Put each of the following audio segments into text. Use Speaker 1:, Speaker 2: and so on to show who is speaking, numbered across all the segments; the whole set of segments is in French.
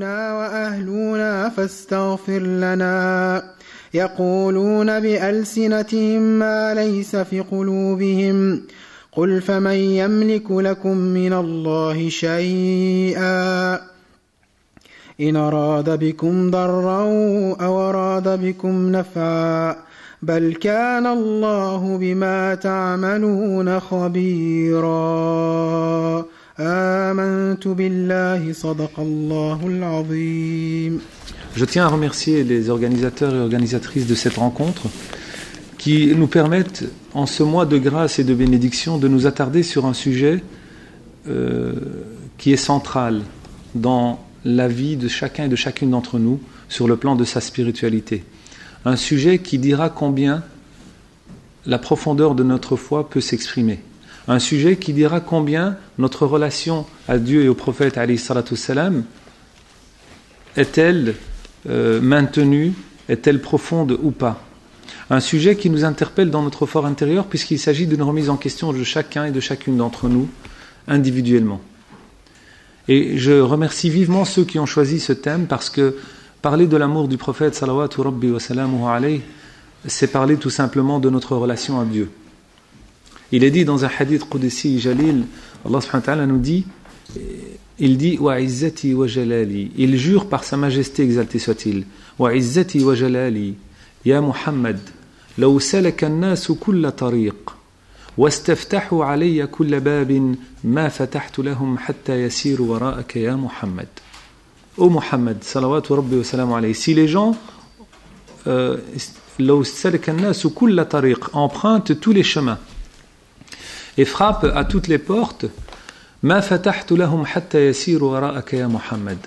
Speaker 1: ربنا وأهلنا فاستغفر لنا يقولون بألسنتهم ما ليس في قلوبهم قل فمن يملك لكم من الله شيئا إن أراد بكم ضرا أو أراد بكم نفعا بل كان الله بما تعملون خبيرا آمنت بالله صدق الله العظيم.
Speaker 2: Je tiens à remercier les organisateurs et organisatrices de cette rencontre qui nous permettent, en ce mois de grâce et de bénédiction, de nous attarder sur un sujet qui est central dans la vie de chacun et de chacune d'entre nous sur le plan de sa spiritualité. Un sujet qui dira combien la profondeur de notre foi peut s'exprimer. Un sujet qui dira combien notre relation à Dieu et au prophète alayhi salatu wassalam est-elle maintenue, est-elle profonde ou pas. Un sujet qui nous interpelle dans notre fort intérieur puisqu'il s'agit d'une remise en question de chacun et de chacune d'entre nous individuellement. Et je remercie vivement ceux qui ont choisi ce thème parce que parler de l'amour du prophète salawatu rabbi wa salamuhu alayhi, c'est parler tout simplement de notre relation à Dieu. Il est dit dans un hadith qudsi jalil, Allah subhanahu wa ta'ala nous dit, il dit wa izzati wa jalali, il jure par sa majesté exaltée soit-il, wa izzati wa jalali ya Muhammad law salaka an-nas kull tariq واستفتحوا علي كل باب ما فتحت لهم حتى يسيروا وراءك يا محمد. Ô Muhammad, salawatu rabbi wa salam alayhi, si les gens لو سلك الناس كل طريق empruntent tous les chemins et frappent à toutes les portes, ما فتحت لهم حتى يسيروا وراءك يا محمد.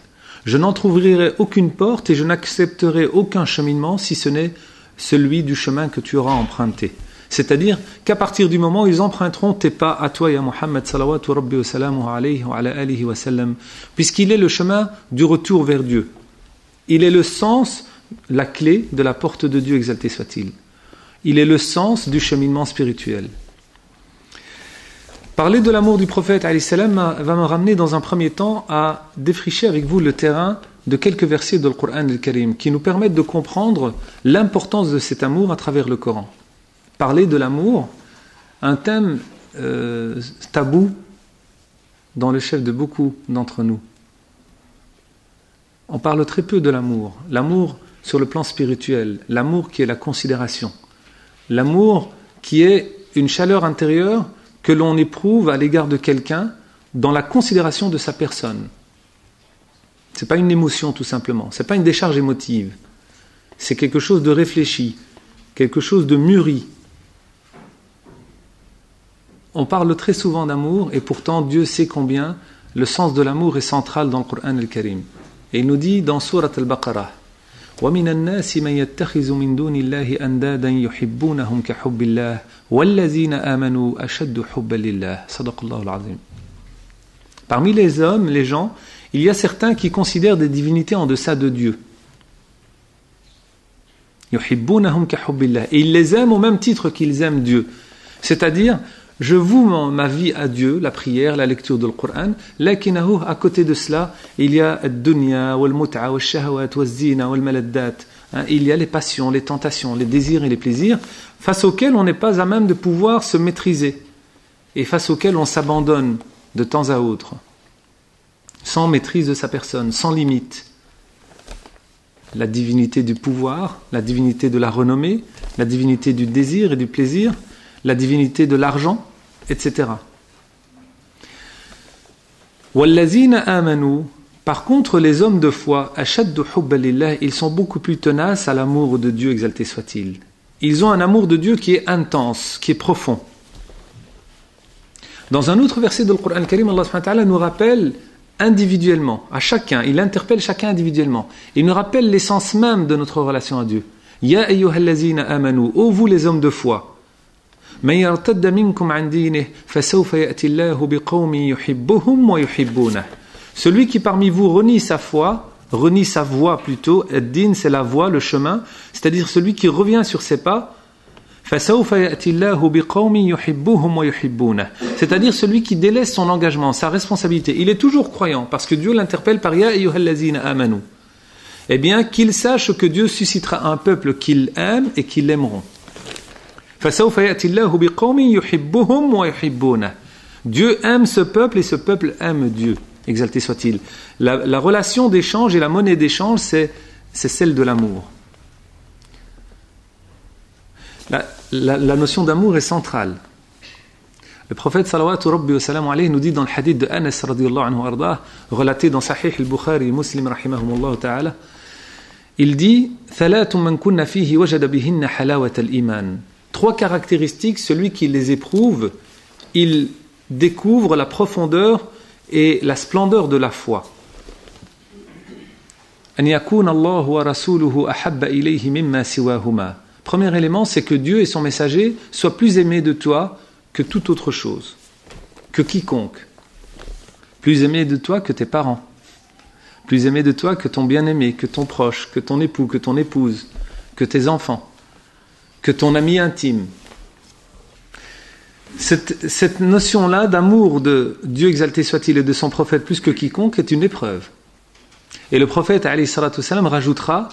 Speaker 2: Je n'entrouvrirai aucune porte et je n'accepterai aucun cheminement si ce n'est celui du chemin que tu auras emprunté. C'est-à-dire qu'à partir du moment où ils emprunteront tes pas à toi, ya Muhammad, salawatu rabbi wa salamuhu alayhi wa ala alihi wa sallam, puisqu'il est le chemin du retour vers Dieu. Il est le sens, la clé de la porte de Dieu, exalté soit-il. Il est le sens du cheminement spirituel. Parler de l'amour du prophète alayhi salam va me ramener dans un premier temps à défricher avec vous le terrain de quelques versets du Coran al-Karim qui nous permettent de comprendre l'importance de cet amour à travers le Coran. Parler de l'amour, un thème tabou dans le chef de beaucoup d'entre nous. On parle très peu de l'amour. L'amour sur le plan spirituel, l'amour qui est la considération, l'amour qui est une chaleur intérieure que l'on éprouve à l'égard de quelqu'un dans la considération de sa personne. Ce n'est pas une émotion tout simplement, ce n'est pas une décharge émotive, c'est quelque chose de réfléchi, quelque chose de mûri. On parle très souvent d'amour et pourtant Dieu sait combien le sens de l'amour est central dans le Coran al-Karim. Et il nous dit dans Sourate al-Baqarah وَمِنَ النَّاسِ مَنْ يَتَّخِذُ مِنْ دُونِ اللَّهِ أَنْدَادًا يُحِبُّونَهُمْ كَحُبِّ اللَّهِ وَالَّذِينَ آمَنُوا أَشَدُّ حُبًّا لِلَّهِ صدق الله العظيم. Parmi les hommes, les gens, il y a certains qui considèrent des divinités en deçà de Dieu. يُحِبُّونَهُمْ كَحُبِّ اللَّهِ. Et ils les aiment au même titre qu'ils aiment Dieu. C'est-à-dire, je voue ma vie à Dieu, la prière, la lecture du Coran, lakinahu, à côté de cela, il y a ad-dunya, wal-mut'a, wal-shahawat, wal-zina, wal-maladdat. Il y a les passions, les tentations, les désirs et les plaisirs, face auxquels on n'est pas à même de pouvoir se maîtriser, et face auxquels on s'abandonne de temps à autre, sans maîtrise de sa personne, sans limite. La divinité du pouvoir, la divinité de la renommée, la divinité du désir et du plaisir, la divinité de l'argent, etc. وَالَّذِينَ آمَنُوا. Par contre, les hommes de foi, أَشَدُّ حُبًّا لِلَّهِ, ils sont beaucoup plus tenaces à l'amour de Dieu, exalté soit-il. Ils ont un amour de Dieu qui est intense, qui est profond. Dans un autre verset du Coran al-Karim, Allah subhanahu wa ta'ala nous rappelle individuellement, à chacun, il interpelle chacun individuellement. Il nous rappelle l'essence même de notre relation à Dieu. Ya ayyuhallazina amanu, ô vous les hommes de foi. من يرتد منكم عن دينه فسوف يأتي الله بقوم يحبهم ويحبونه. Celui qui parmi vous renie sa voie plutôt, ad-din c'est la voie, le chemin, c'est-à-dire celui qui revient sur ses pas, C'est-à-dire celui qui délaisse son engagement, sa responsabilité. Il est toujours croyant parce que Dieu l'interpelle par Ya ayyuhallazina amanu. Eh bien, qu'il sache que Dieu suscitera un peuple qu'il aime et qu'ils l'aimeront. Dieu aime ce peuple et ce peuple aime Dieu. Exalté soit-il. La relation d'échange et la monnaie d'échange, c'est celle de l'amour. La notion d'amour est centrale. Le prophète salawatu rabbi wa salam alayhi nous dit dans le hadith de Anas radiyallahu anhu ardah, relaté dans Sahih al-Bukhari et Muslim rahimahumullah ta'ala, il dit ثلاث من كن فيه وجد بهن حلاوة الإيمان. 3 caractéristiques, celui qui les éprouve, il découvre la profondeur et la splendeur de la foi. أن يكون الله ورسوله أحب إليه مما سواهما. Premier élément, c'est que Dieu et son messager soient plus aimés de toi que toute autre chose, que quiconque. Plus aimés de toi que tes parents, plus aimés de toi que ton bien-aimé, que ton proche, que ton époux, que ton épouse, que tes enfants, que ton ami intime. Cette notion-là d'amour de Dieu exalté soit-il et de son prophète plus que quiconque est une épreuve. Et le prophète alayhi salatu wassalam rajoutera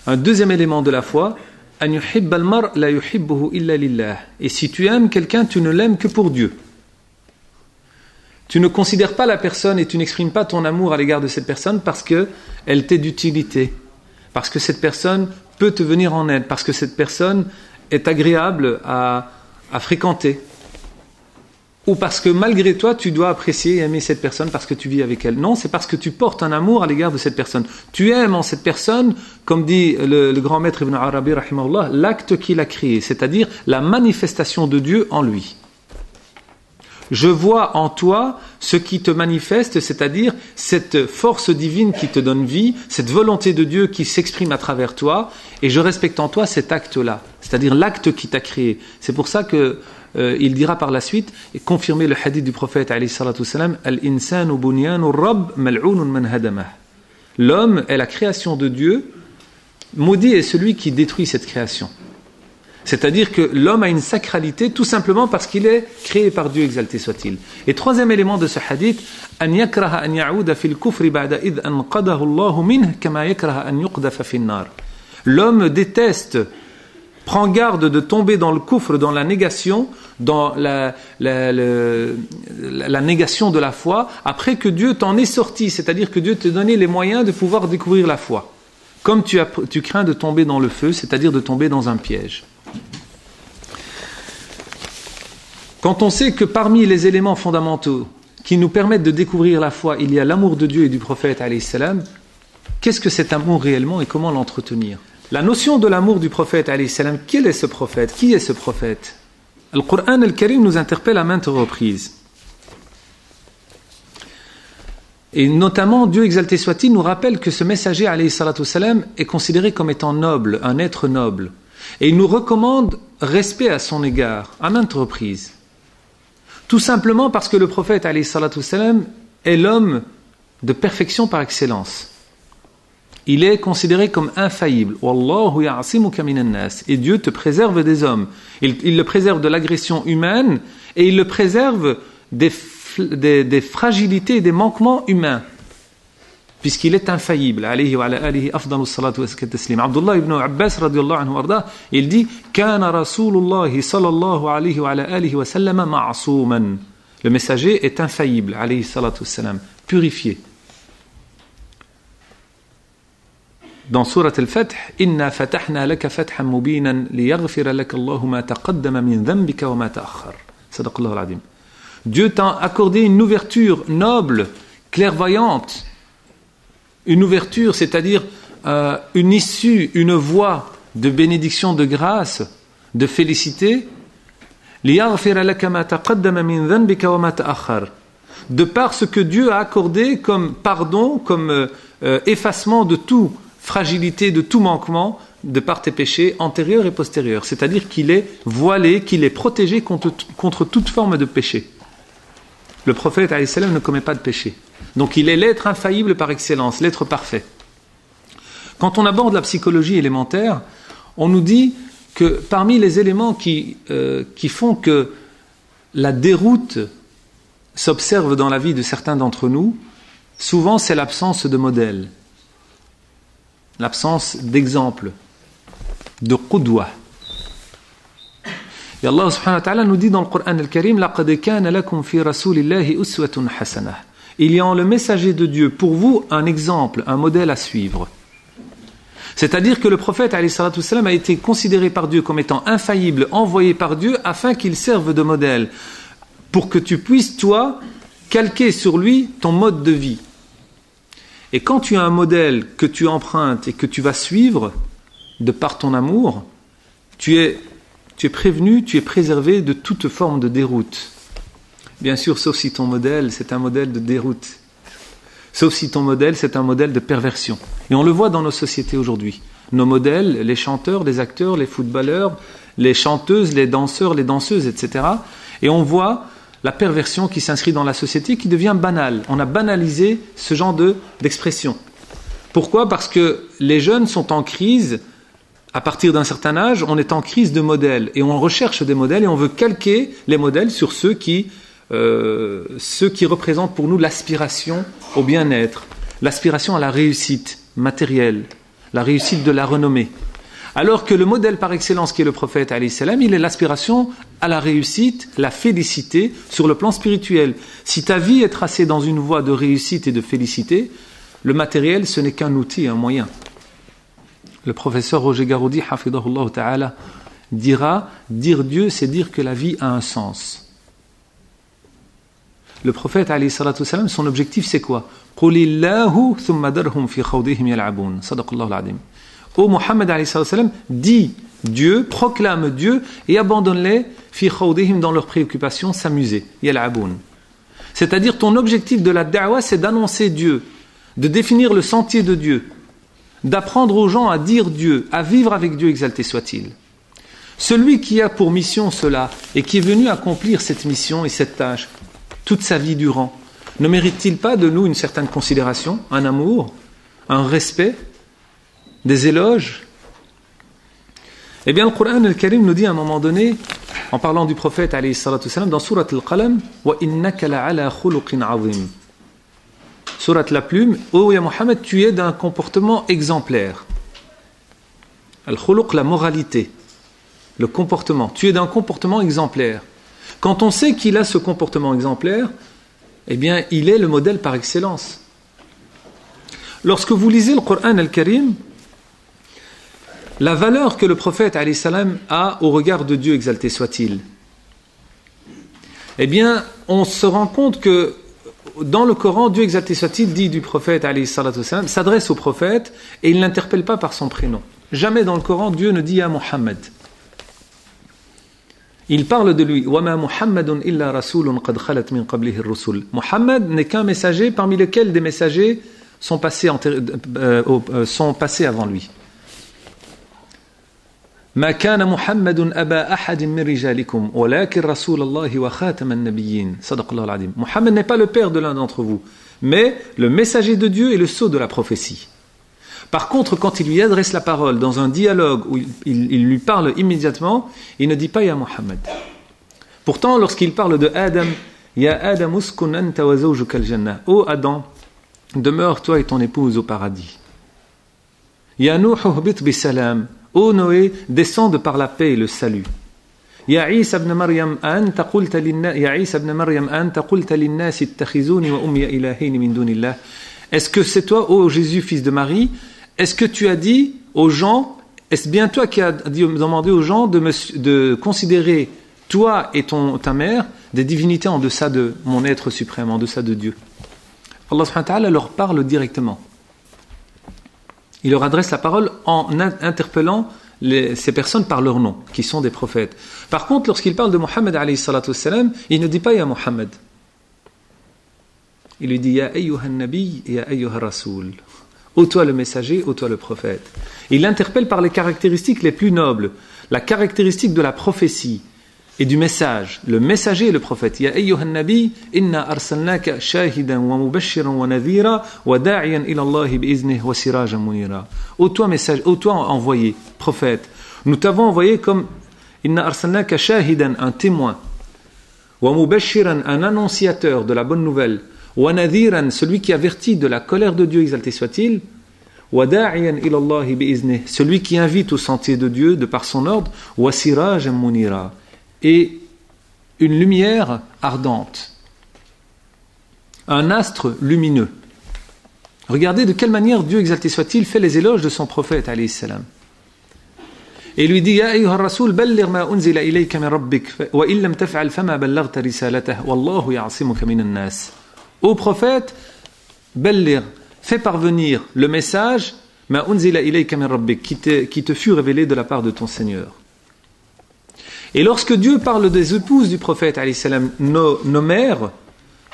Speaker 2: un deuxième élément de la foi, أن يحب المرء لا يحبه إلا لله. Et si tu aimes quelqu'un, tu ne l'aimes que pour Dieu. Tu ne considères pas la personne et tu n'exprimes pas ton amour à l'égard de cette personne parce qu'elle t'est d'utilité, parce que cette personne peut te venir en aide, parce que cette personne est agréable à fréquenter, ou parce que malgré toi tu dois apprécier et aimer cette personne parce que tu vis avec elle. Non, c'est parce que tu portes un amour à l'égard de cette personne. Tu aimes en cette personne, comme dit le grand maître Ibn Arabi rahimahullah, l'acte qu'il a créé, c'est-à-dire la manifestation de Dieu en lui. Je vois en toi ce qui te manifeste, c'est-à-dire cette force divine qui te donne vie, cette volonté de Dieu qui s'exprime à travers toi, et je respecte en toi cet acte-là, c'est-à-dire l'acte qui t'a créé. C'est pour ça que il dira par la suite, et confirmer le hadith du prophète alayhi salatu wassalam, Al-insanu bunyanu rabb mal'ounun man hadamah. L'homme est la création de Dieu, maudit est celui qui détruit cette création. C'est-à-dire que l'homme a une sacralité tout simplement parce qu'il est créé par Dieu, exalté soit-il. Et troisième élément de ce hadith, an yakraha an ya'uda fil kufri ba'da id anqadahu Allahu minhu kama yakraha an yuqdafa fin nar. L'homme déteste, prend garde de tomber dans le kufr, dans la négation, dans la négation de la foi, après que Dieu t'en ait sorti, c'est-à-dire que Dieu te donnait les moyens de pouvoir découvrir la foi. Comme tu crains de tomber dans le feu, c'est-à-dire de tomber dans un piège. Quand on sait que parmi les éléments fondamentaux qui nous permettent de découvrir la foi, il y a l'amour de Dieu et du prophète alayhi salam, qu'est-ce que cet amour réellement et comment l'entretenir? La notion de l'amour du prophète alayhi salam, quel est ce prophète? Qui est ce prophète? Le Coran al-Karim nous interpelle à maintes reprises. Et notamment, Dieu exalté soit-il nous rappelle que ce messager alayhi salatu salam est considéré comme étant noble, un être noble. Et il nous recommande respect à son égard, à maintes reprises. Tout simplement parce que le prophète alayhi salatu salam est l'homme de perfection par excellence. Il est considéré comme infaillible. Wallahu ya'asimuka minan nas. Et Dieu te préserve des hommes. Il le préserve de l'agression humaine et il le préserve des fragilités et des manquements humains. Puisqu'il est infaillible. Alayhi wa ala alihi afdalus salatu wa taslim. Abdullah ibn Abbas radiyallahu anhu arda, il dit Kana Rasulullah sallallahu alayhi wa ala alihi wa sallama ma'asuman. Le messager est infaillible, alayhi salatu wa salam, purifié. Dans Surat al-Fath, Inna fatahna laka fathan mubinan liyaghfira laka Allahu ma taqaddama min dhanbika wa ma ta'akhkhar. Sadaqallahu al-azim. Dieu t'a accordé une ouverture noble, clairvoyante. Une ouverture, c'est-à-dire une issue, une voie de bénédiction, de grâce, de félicité. لِيَغْفِرَ لَكَ مَا تَقَدَّمَ مِنْ ذَنْبِكَ وَمَا تَأَخَّرَ. De par ce que Dieu a accordé comme pardon, comme effacement de toute fragilité, de tout manquement, de par tes péchés antérieurs et postérieurs. C'est-à-dire qu'il est voilé, qu'il est protégé contre toute forme de péché. Le prophète alayhi salam ne commet pas de péché. Donc il est l'être infaillible par excellence, l'être parfait. Quand on aborde la psychologie élémentaire, on nous dit que parmi les éléments qui font que la déroute s'observe dans la vie de certains d'entre nous, souvent c'est l'absence de modèle, l'absence d'exemple, de qudwa. Et Allah subhanahu wa ta'ala nous dit dans le Coran al-Karim لَقَدْ كَانَ لَكُمْ فِي رَسُولِ اللَّهِ أُسْوَةٌ حَسَنَةٌ. Il y a en le messager de Dieu pour vous un exemple, un modèle à suivre. C'est-à-dire que le prophète alayhi salatu wassalam a été considéré par Dieu comme étant infaillible, envoyé par Dieu afin qu'il serve de modèle, pour que tu puisses, toi, calquer sur lui ton mode de vie. Et quand tu as un modèle que tu empruntes et que tu vas suivre, de par ton amour, tu es prévenu, tu es préservé de toute forme de déroute. Bien sûr, sauf si ton modèle, c'est un modèle de déroute. Sauf si ton modèle, c'est un modèle de perversion. Et on le voit dans nos sociétés aujourd'hui. Nos modèles, les chanteurs, les acteurs, les footballeurs, les chanteuses, les danseurs, les danseuses, etc. Et on voit la perversion qui s'inscrit dans la société, qui devient banale. On a banalisé ce genre d'expression. Pourquoi ? Parce que les jeunes sont en crise. À partir d'un certain âge, on est en crise de modèles. Et on recherche des modèles et on veut calquer les modèles sur ceux qui représentent pour nous l'aspiration au bien-être, l'aspiration à la réussite matérielle, la réussite de la renommée. Alors que le modèle par excellence qui est le prophète alayhi salam, il est l'aspiration à la réussite, la félicité sur le plan spirituel. Si ta vie est tracée dans une voie de réussite et de félicité, le matériel ce n'est qu'un outil, un moyen. Le professeur Roger Garoudi, hafidahullah ta'ala, dira, dire Dieu c'est dire que la vie a un sens. Le prophète alayhi salatu wassalam, son objectif c'est quoi? Qulillahu thumma darhum fi khawdihim yal'abun. Sadaqallahu al-azim. Ô Muhammad alayhi salatu wassalam, dis Dieu, proclame Dieu et abandonne-les fi khawdihim dans leurs préoccupations, s'amuser. Yal'abun. C'est-à-dire ton objectif de la da'wa c'est d'annoncer Dieu, de définir le sentier de Dieu, d'apprendre aux gens à dire Dieu, à vivre avec Dieu, exalté soit-il. Celui qui a pour mission cela et qui est venu accomplir cette mission et cette tâche toute sa vie durant, ne mérite-t-il pas de nous une certaine considération, un amour, un respect, des éloges? Eh bien, le Coran al-Karim nous dit à un moment donné, en parlant du prophète alayhi salatu wassalam, dans Surat al-Qalam, wa innaka la'ala khuluqin 'azim. Surat la plume, ô ya Muhammad, tu es d'un comportement exemplaire. Al-khuluq, la moralité, le comportement. Tu es d'un comportement exemplaire. Quand on sait qu'il a ce comportement exemplaire, eh bien, il est le modèle par excellence. Lorsque vous lisez le Coran al-Karim, la valeur que le prophète alayhi salam a au regard de Dieu, exalté soit-il, eh bien, on se rend compte que dans le Coran, Dieu exalté soit-il dit du prophète alayhi salatu wassalam, s'adresse au prophète et il ne l'interpelle pas par son prénom. Jamais dans le Coran, Dieu ne dit à Muhammad. Il parle de lui. وَمَا مُحَمَّدٌ إِلَّا رَسُولٌ قَدْ خَلَتْ مِنْ قَبْلِهِ الرُّسُلُ. Muhammad n'est qu'un messager parmi lesquels des messagers sont passés avant lui. ما كان محمد أبا أحد من رجالكم ولكن رسول الله وخاتم النبيين. صدق الله العظيم. Muhammad n'est pas le père de l'un d'entre vous, mais le messager de Dieu et le sceau de la prophétie. Par contre, quand il lui adresse la parole dans un dialogue où il lui parle immédiatement, il ne dit pas « Ya Muhammad ». Pourtant, lorsqu'il parle de Adam, « Ya Adam uskun anta wa zawjuka al-jannah » « Ô Adam, demeure toi et ton épouse au paradis. »« Ya Nuh uhbit bisalam » « Ô Noé, descends de par la paix et le salut. »« Ya Isa ibn Maryam anta qulta lin-nas ittakhizuni wa ummi ilahin min dunillah » Est-ce que c'est toi, ô Jésus, fils de Marie, est-ce que tu as dit aux gens, est-ce bien toi qui as demandé aux gens de considérer toi et ta mère des divinités en deçà de mon être suprême, en deçà de Dieu? Allah subhanahu wa ta'ala leur parle directement. Il leur adresse la parole en interpellant ces personnes par leur nom, qui sont des prophètes. Par contre, lorsqu'il parle de Muhammad alayhi salatu wassalam, il ne dit pas « Ya Muhammad ». Il lui dit « Ya ayyuhan nabi, ya ayyuha rasoul ». Ô toi le messager, ô toi le prophète. Il l'interpelle par les caractéristiques les plus nobles, la caractéristique de la prophétie et du message. Le messager et le prophète. Ya ayyuhan nabi, inna arsalnaka shahidan wa mubashiran wa nadhira wa da'iyan ila Allah bi'iznih wa sirajan munira. Ô toi message, ô toi envoyé, prophète, Nous t'avons envoyé comme Inna arsalnaka shahidan, un témoin, wa mubashiran, un annonciateur de la bonne nouvelle, wa nadhiran, celui qui avertit de la colère de Dieu, exalté soit-il, wa da'iyan ila Allah bi'iznih, celui qui invite au sentier de Dieu de par son ordre, wa sirajan munira, et une lumière ardente, un astre lumineux. Regardez de quelle manière Dieu, exalté soit-il, fait les éloges de son prophète, alayhi salam. Et il lui dit, Ya ayyuha rasoul, balligh ma unzila ilayka min rabbik, wa illam taf'al fama ballaghta risalatah, wallahu ya'simuka minan nas. Ô prophète, balligh, fais parvenir le message, ma unzila ilayka min rabbik, qui te fut révélé de la part de ton Seigneur. Et lorsque Dieu parle des épouses du prophète, alayhi salam, nos mères,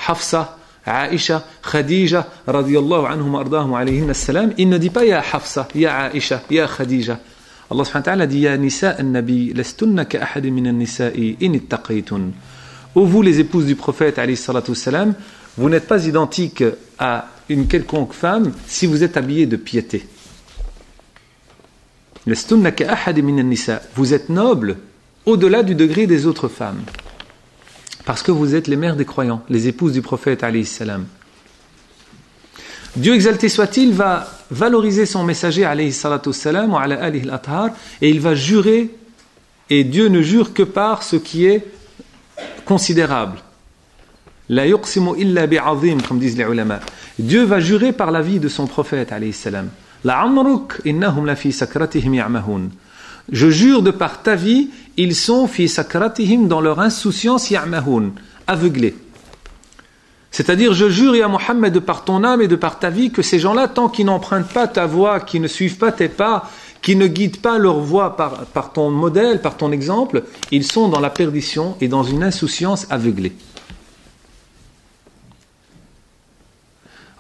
Speaker 2: Hafsa, Aïcha, Khadija, radiyallahu anhum ardahum alayhim assalam, il ne dit pas Ya Hafsa, Ya Aïcha, Ya Khadija. Allah subhanahu wa ta'ala dit Ya nisa an-nabi, lastunna ka ahadin min an-nisa'i in ittaqaytun. Ô vous les épouses du prophète, alayhi salatu wassalam, vous n'êtes pas identiques à une quelconque femme si vous êtes habillés de piété. Lastunna ka ahadin min an-nisa, vous êtes nobles au-delà du degré des autres femmes. Parce que vous êtes les mères des croyants, les épouses du prophète, alayhi salam. Dieu exalté soit-il va valoriser son messager, alayhi salatu wassalam, wa ala alihi al-athar, et il va jurer, et Dieu ne jure que par ce qui est considérable. La yuqsimu illa bi'azim, comme disent les ulama. Dieu va jurer par la vie de son prophète, alayhi salam. La amruk innahum la fi sakratihim ya'mahun. Je jure de par ta vie, ils sont fi sakratihim, dans leur insouciance, ya'mahun, aveuglés. C'est-à-dire, je jure, ya Mohammed, de par ton âme et de par ta vie, que ces gens-là, tant qu'ils n'empruntent pas ta voie, qui ne suivent pas tes pas, qui ne guident pas leur voie par ton modèle, par ton exemple, ils sont dans la perdition et dans une insouciance aveuglée.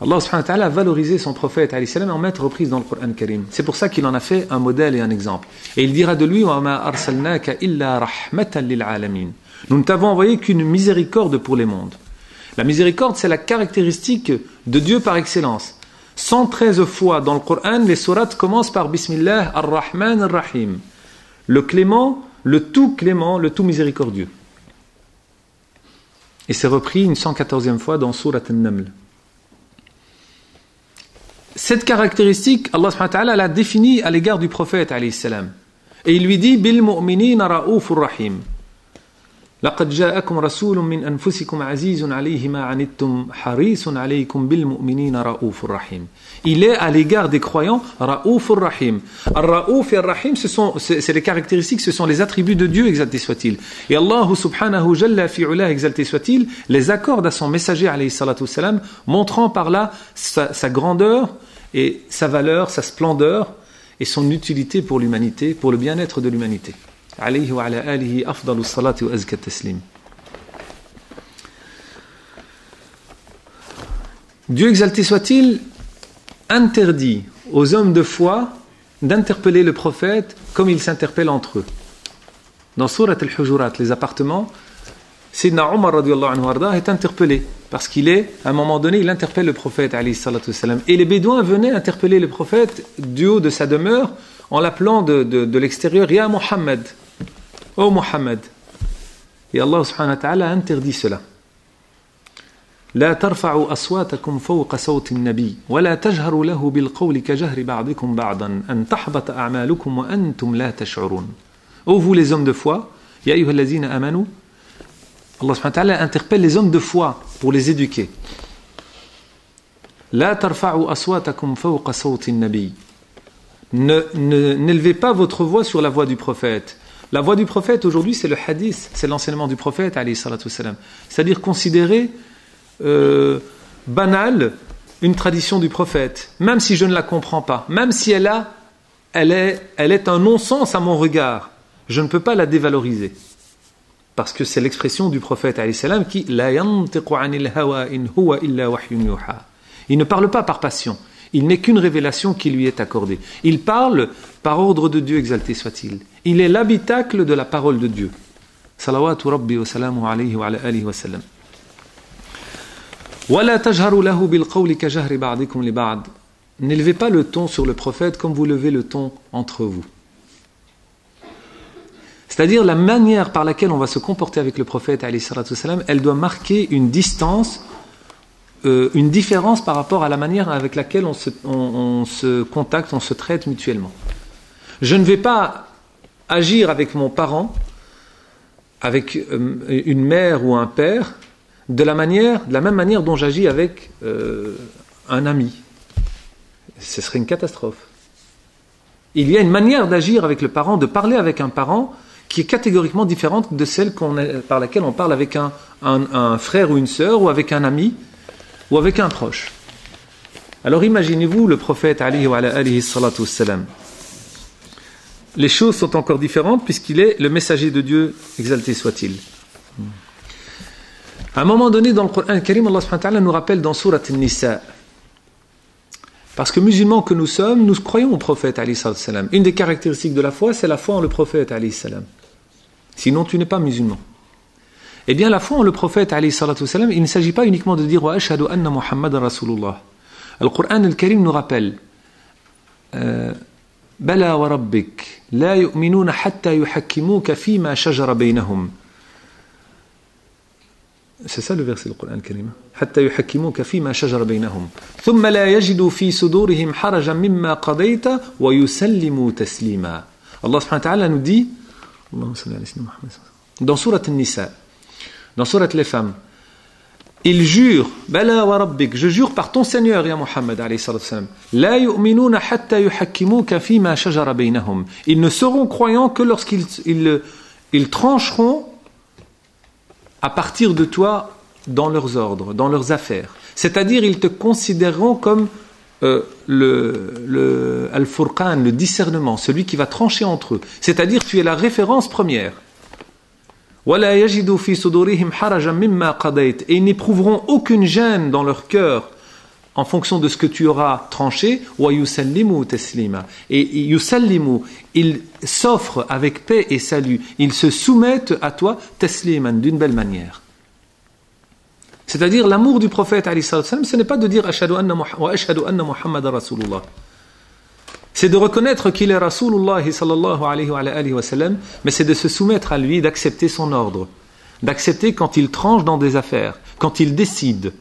Speaker 2: Allah subhanahu wa ta'ala a valorisé son prophète alayhi salam en maintes reprises dans le Coran Karim. C'est pour ça qu'il en a fait un modèle et un exemple. Et il dira de lui wa ma arsalnaka illa rahmatan lil alamin. Nous ne t'avons envoyé qu'une miséricorde pour les mondes. La miséricorde, c'est la caractéristique de Dieu par excellence. 113 fois dans le Coran, les sourates commencent par Bismillah ar-Rahman ar-Rahim. Le clément, le tout miséricordieux. Et c'est repris une 114e fois dans Surat An-Naml. Cette caractéristique, Allah subhanahu wa ta'ala l'a définie à l'égard du prophète alayhi salam. Et il lui dit Bil mu'minina ra'ufur rahim. لقد جاءكم رسول من أنفسكم عزيز عليه ما عنتم حريص عليكم بالمؤمنين رؤوف رحيم. Il est à l'égard des croyants رؤوف رحيم. الرؤوف et الرحيم, c'est les caractéristiques, ce sont les attributs de Dieu, exalté soit-il. Et Allah subhanahu jalla fi ula, exalté soit-il, les accorde à son messager alayhi salatu wassalam, montrant par là sa grandeur et sa valeur, sa splendeur et son utilité pour l'humanité, pour le bien-être de l'humanité. عليه وعلى آله أفضل الصلاة وأزكى التسليم. Dieu exalté soit-il interdit aux hommes de foi d'interpeller le prophète comme ils s'interpellent entre eux. Dans Surat al-Hujurat, les appartements, Sidna Omar radiyallahu anhu arda est interpellé parce à un moment donné, il interpelle le prophète alayhi salatu wassalam. Et les Bédouins venaient interpeller le prophète du haut de sa demeure en l'appelant de l'extérieur Ya Muhammad. Ô Muhammad. Et Allah subhanahu wa ta'ala interdit cela. لا ترفعوا أصواتكم فوق صوت النبي ولا تجهروا له بالقول كجهر بعضكم بعضا أن تحبط أعمالكم وأنتم لا تشعرون. Ô vous les hommes de foi, يا أيها الذين آمنوا, Allah subhanahu wa ta'ala interpelle les hommes de foi pour les éduquer. لا ترفعوا أصواتكم فوق صوت النبي. N'élevez pas votre voix sur la voix du prophète. La voix du prophète aujourd'hui, c'est le hadith, c'est l'enseignement du prophète alayhi salatu wassalam. C'est-à-dire considérer banale une tradition du prophète, même si je ne la comprends pas, même si elle est un non-sens à mon regard, je ne peux pas la dévaloriser. Parce que c'est l'expression du prophète alayhi salam qui la yantiqu anil hawa in huwa illa wahyun yuha. Il ne parle pas par passion. Il n'est qu'une révélation qui lui est accordée. Il parle par ordre de Dieu, exalté soit-il. Il est l'habitacle de la parole de Dieu. Salawatu rabbi wa salamu alayhi wa ala alihi wa sallam. وَلَا تَجْهَرُوا لَهُ بِالْقَوْلِ كَجَهْرِ بَعْضِكُمْ لِبَعْضٍ. N'élevez pas le ton sur le prophète comme vous levez le ton entre vous. C'est-à-dire la manière par laquelle on va se comporter avec le prophète, alayhi salatu wassalam, elle doit marquer une distance, une différence par rapport à la manière avec laquelle on se contacte, on se traite mutuellement. Je ne vais pas agir avec mon parent, avec une mère ou un père, de la même manière dont j'agis avec un ami. Ce serait une catastrophe. Il y a une manière d'agir avec le parent, de parler avec un parent qui est catégoriquement différente de celle par laquelle on parle avec un frère ou une sœur, ou avec un ami, ou avec un proche. Alors imaginez-vous le prophète alayhi salatu wassalam. Les choses sont encore différentes puisqu'il est le messager de Dieu, exalté soit-il. À un moment donné dans le Coran Karim, Allah subhanahu wa ta'ala nous rappelle dans Sourate An-Nisa, parce que musulmans que nous sommes, nous croyons au prophète alayhi salatu wassalam. Une des caractéristiques de la foi, c'est la foi en le prophète alayhi salam. Sinon tu n'es pas musulman. Eh bien la foi en le prophète alayhi salatu wassalam, il ne s'agit pas uniquement de dire wa ashhadu anna Muhammadan Rasulullah. Le Coran al-Karim nous rappelle Bala wa rabbik la yu'minuna hatta yuhakkimuka fima shajara baynahum. C'est ça le verset du Coran al-Karim. حتى يحكموك فيما شجر بينهم ثم لا يجدوا في صدورهم حرجا مما قضيت ويسلموا تسليما. Allah subhanahu wa ta'ala nous dit dans Sourate An-Nisa, dans Sourate les femmes, il jure, Bala wa rabbik, je jure par ton Seigneur, ya Muhammad alayhi salatu wassalam, la yu'minuna hatta yuhakkimuka fima shajara baynahum. Ils ne seront croyants que lorsqu'ils trancheront à partir de toi dans leurs ordres, dans leurs affaires. C'est-à-dire, ils te considéreront comme le Al-Furqan, le discernement, celui qui va trancher entre eux. C'est-à-dire, tu es la référence première. وَلَا يَجِدُوا فِي صُدُورِهِمْ حَرَجًا مِمَّا قَضَيْتَ. Et ils n'éprouveront aucune gêne dans leur cœur en fonction de ce que tu auras tranché. وَيُسَلِّمُوا تَسْلِيمًا. Et yusallimu, ils s'offrent avec paix et salut. Ils se soumettent à toi, tasliman, d'une belle manière. C'est-à-dire, l'amour du prophète, alayhi salatu wassalam, ce n'est pas de dire ashhadu anna Muhammadan Rasulullah. C'est de reconnaître qu'il est Rasulullah sallallahu alayhi wa sallam, mais c'est de se soumettre à lui, d'accepter son ordre, d'accepter quand il tranche dans des affaires, quand il décide.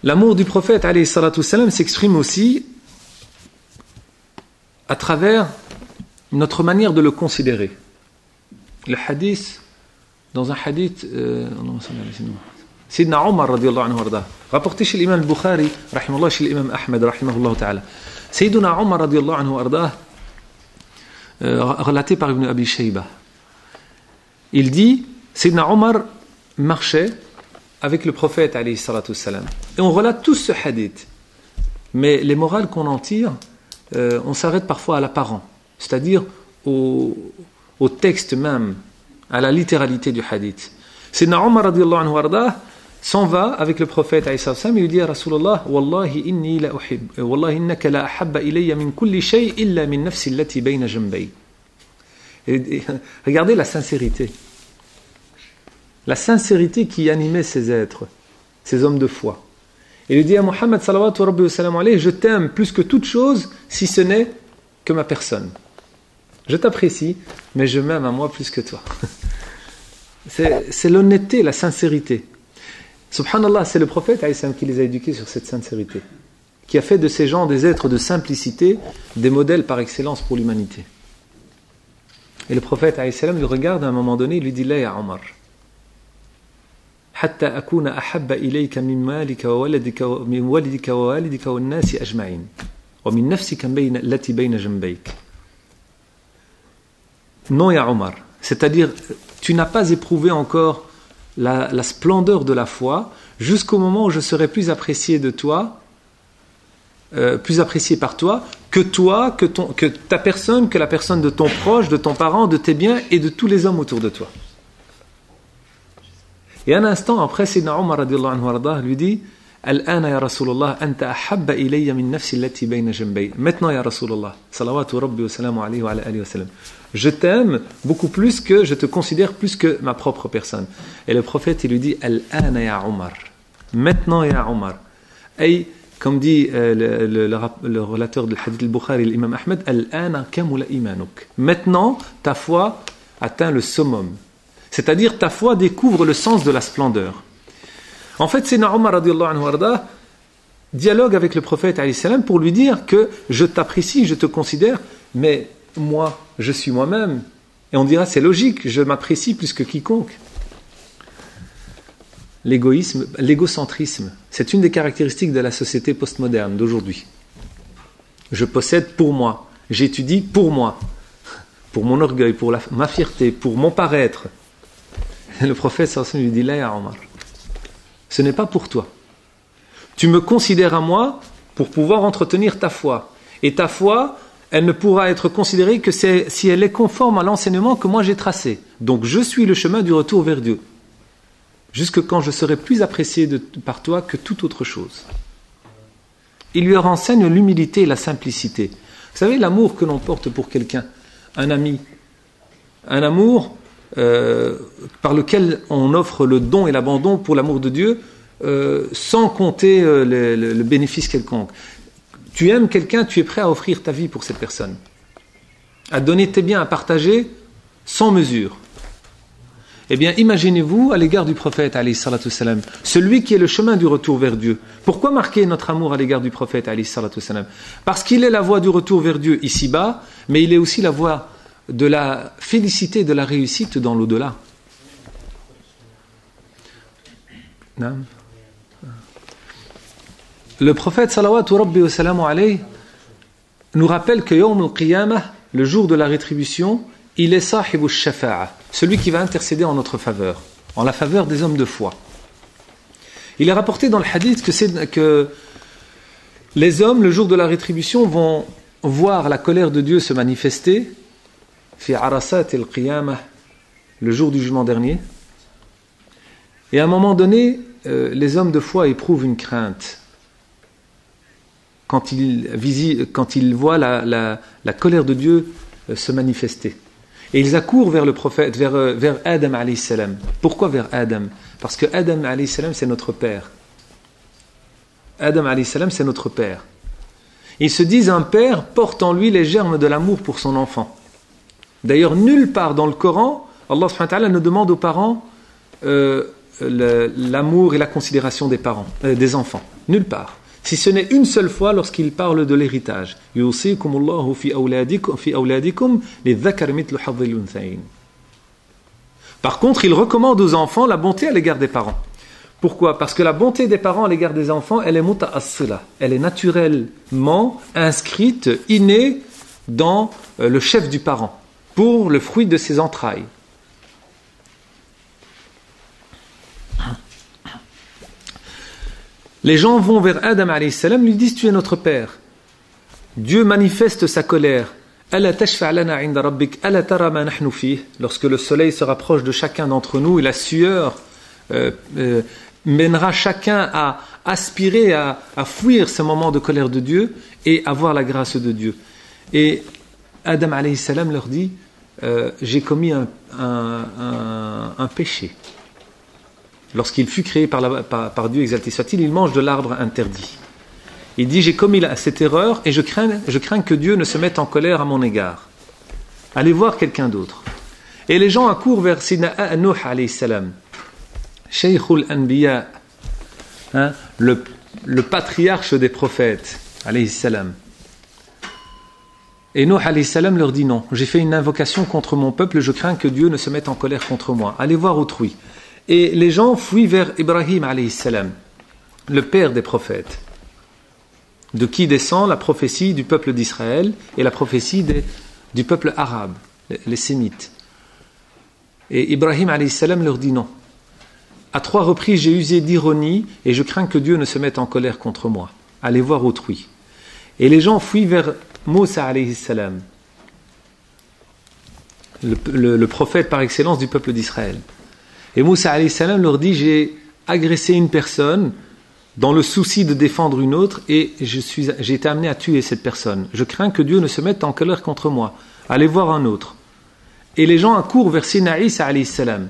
Speaker 2: L'amour du prophète, alayhi salatu wassalam, s'exprime aussi à travers notre manière de le considérer. Le hadith, dans un hadith, Sidna Omar radiallahu anhu warda, rapporté chez l'imam al-Bukhari, rahimahullah, chez l'imam Ahmed, rahimahullah ta'ala. Sayyiduna Omar radiallahu anhu warda, relaté par Ibn Abi Shayba. Il dit, Sayyidina Omar marchait avec le prophète, alayhi salatu wassalam. Et on relate tous ce hadith. Mais les morales qu'on en tire, on s'arrête parfois à l'apparent, c'est-à-dire au texte même, à la littéralité du hadith. Sayyidina Omar radiallahu anhu warda s'en va avec le prophète alayhi salatu wassalam et lui dit à Rasulullah, Wallahi inni la uhib, Wallahi innaka la ahabba ilayya min kulli shay illa min nafsi allati bayna janbay. Regardez la sincérité. La sincérité qui animait ces êtres, ces hommes de foi. Et il lui dit à Muhammad sallallahu rabbi wa sallam alayhi, je t'aime plus que toute chose si ce n'est que ma personne. Je t'apprécie, mais je m'aime à moi plus que toi. C'est l'honnêteté, la sincérité. Subhanallah, c'est le prophète qui les a éduqués sur cette sincérité, qui a fait de ces gens des êtres de simplicité, des modèles par excellence pour l'humanité. Et le prophète lui regarde à un moment donné, il lui dit, La ya Omar, حتى أكون أحب إليك من مالك وولدك من ولدك ووالدك والناس أجمعين ومن نفسك التي بين جنبيك. Non, ya Omar, c'est-à-dire tu n'as pas éprouvé encore la splendeur de la foi jusqu'au moment où je serai plus apprécié de toi, plus apprécié par toi, que ta personne, que la personne de ton proche, de ton parent, de tes biens et de tous les hommes autour de toi. Et un instant après, Sayyidina Omar radiallahu anhu warda lui dit, Al-ana ya Rasulallah, anta ahabba ilayya min nafsi allati bayna janbay. Maintenant ya Rasulallah, salawatu rabbi wa salamu alayhi wa alihi wa sallam. Je t'aime beaucoup plus que, je te considère plus que ma propre personne. Et le prophète, il lui dit, Al-ana ya Omar. Maintenant ya Omar. Et Comme dit le relateur de hadith al-Bukhari, l'imam Ahmed, Al-ana kamula imanuk. Maintenant, ta foi atteint le summum. C'est-à-dire, ta foi découvre le sens de la splendeur. En fait, Sayyidina Omar radiyallahu anhu warda dialogue avec le prophète alayhi salam pour lui dire que je t'apprécie, je te considère, mais moi, je suis moi-même. Et on dira, c'est logique, je m'apprécie plus que quiconque. L'égoïsme, l'égocentrisme, c'est une des caractéristiques de la société postmoderne d'aujourd'hui. Je possède pour moi, j'étudie pour moi, pour mon orgueil, pour ma fierté, pour mon paraître. Et le prophète sallallahu alayhi wa sallam lui dit, là, ya Omar, ce n'est pas pour toi. Tu me considères à moi pour pouvoir entretenir ta foi. Et ta foi, elle ne pourra être considérée que si elle est conforme à l'enseignement que moi j'ai tracé. Donc je suis le chemin du retour vers Dieu. Jusque quand je serai plus apprécié par toi que toute autre chose. Il lui renseigne l'humilité et la simplicité. Vous savez, l'amour que l'on porte pour quelqu'un, un ami, un amour par lequel on offre le don et l'abandon pour l'amour de Dieu, sans compter le bénéfice quelconque. Tu aimes quelqu'un, tu es prêt à offrir ta vie pour cette personne, à donner tes biens, à partager sans mesure. Eh bien, imaginez-vous à l'égard du prophète, alayhi salatu salam, celui qui est le chemin du retour vers Dieu. Pourquoi marquer notre amour à l'égard du prophète, alayhi salatu salam? Parce qu'il est la voie du retour vers Dieu ici-bas, mais il est aussi la voie de la félicité, de la réussite dans l'au-delà. Le prophète, salawatu rabbi wa salamu alayhi, nous rappelle que Yawm al-Qiyamah, le jour de la rétribution, il est sahibu shafa'a, celui qui va intercéder en notre faveur, en la faveur des hommes de foi. Il est rapporté dans le hadith que les hommes, le jour de la rétribution, vont voir la colère de Dieu se manifester, fi arasat al-qiyamah, le jour du jugement dernier. Et à un moment donné, les hommes de foi éprouvent une crainte quand ils voient la colère de Dieu se manifester. Et ils accourent vers le prophète, vers Adam alayhi salam. Pourquoi vers Adam? Parce que Adam alayhi salam, c'est notre père. Adam alayhi salam, c'est notre père. Ils se disent, un père porte en lui les germes de l'amour pour son enfant. D'ailleurs, nulle part dans le Coran, Allah subhanahu wa ta'ala ne demande aux parents l'amour et la considération des enfants. Nulle part. Si ce n'est une seule fois lorsqu'il parle de l'héritage. Yusikumullahu fi awladikum lidhakar mithlu hadhil unthayn. Par contre, il recommande aux enfants la bonté à l'égard des parents. Pourquoi? Parce que la bonté des parents à l'égard des enfants, elle est muta'assila. Elle est naturellement inscrite, innée dans le chef du parent, pour le fruit de ses entrailles. Les gens vont vers Adam alayhi salam, lui disent, tu es notre père. Dieu manifeste sa colère. Lorsque le soleil se rapproche de chacun d'entre nous et la sueur mènera chacun à aspirer, à fuir ce moment de colère de Dieu et à voir la grâce de Dieu. Et Adam alayhi salam leur dit, j'ai commis un péché. Lorsqu'il fut créé par Dieu, exalté soit-il, il mange de l'arbre interdit. Il dit, j'ai commis cette erreur et je crains que Dieu ne se mette en colère à mon égard. Allez voir quelqu'un d'autre. Et les gens accourent vers Sidna Nuh alayhi salam, Shaykhul Anbiya, le patriarche des prophètes alayhi salam. Et Nuh alayhi salam leur dit, non, j'ai fait une invocation contre mon peuple, je crains que Dieu ne se mette en colère contre moi. Allez voir autrui. Et les gens fuient vers Ibrahim alayhi salam, le père des prophètes, de qui descend la prophétie du peuple d'Israël et la prophétie du peuple arabe, les Sémites. Et Ibrahim alayhi salam leur dit non. À 3 reprises, j'ai usé d'ironie et je crains que Dieu ne se mette en colère contre moi. Allez voir autrui. Et les gens fuient vers Moussa alayhi salam, le prophète par excellence du peuple d'Israël. Et Moussa alayhi salam leur dit, j'ai agressé une personne dans le souci de défendre une autre et j'ai été amené à tuer cette personne. Je crains que Dieu ne se mette en colère contre moi. Allez voir un autre. Et les gens accourent vers Sina Isa alayhi salam,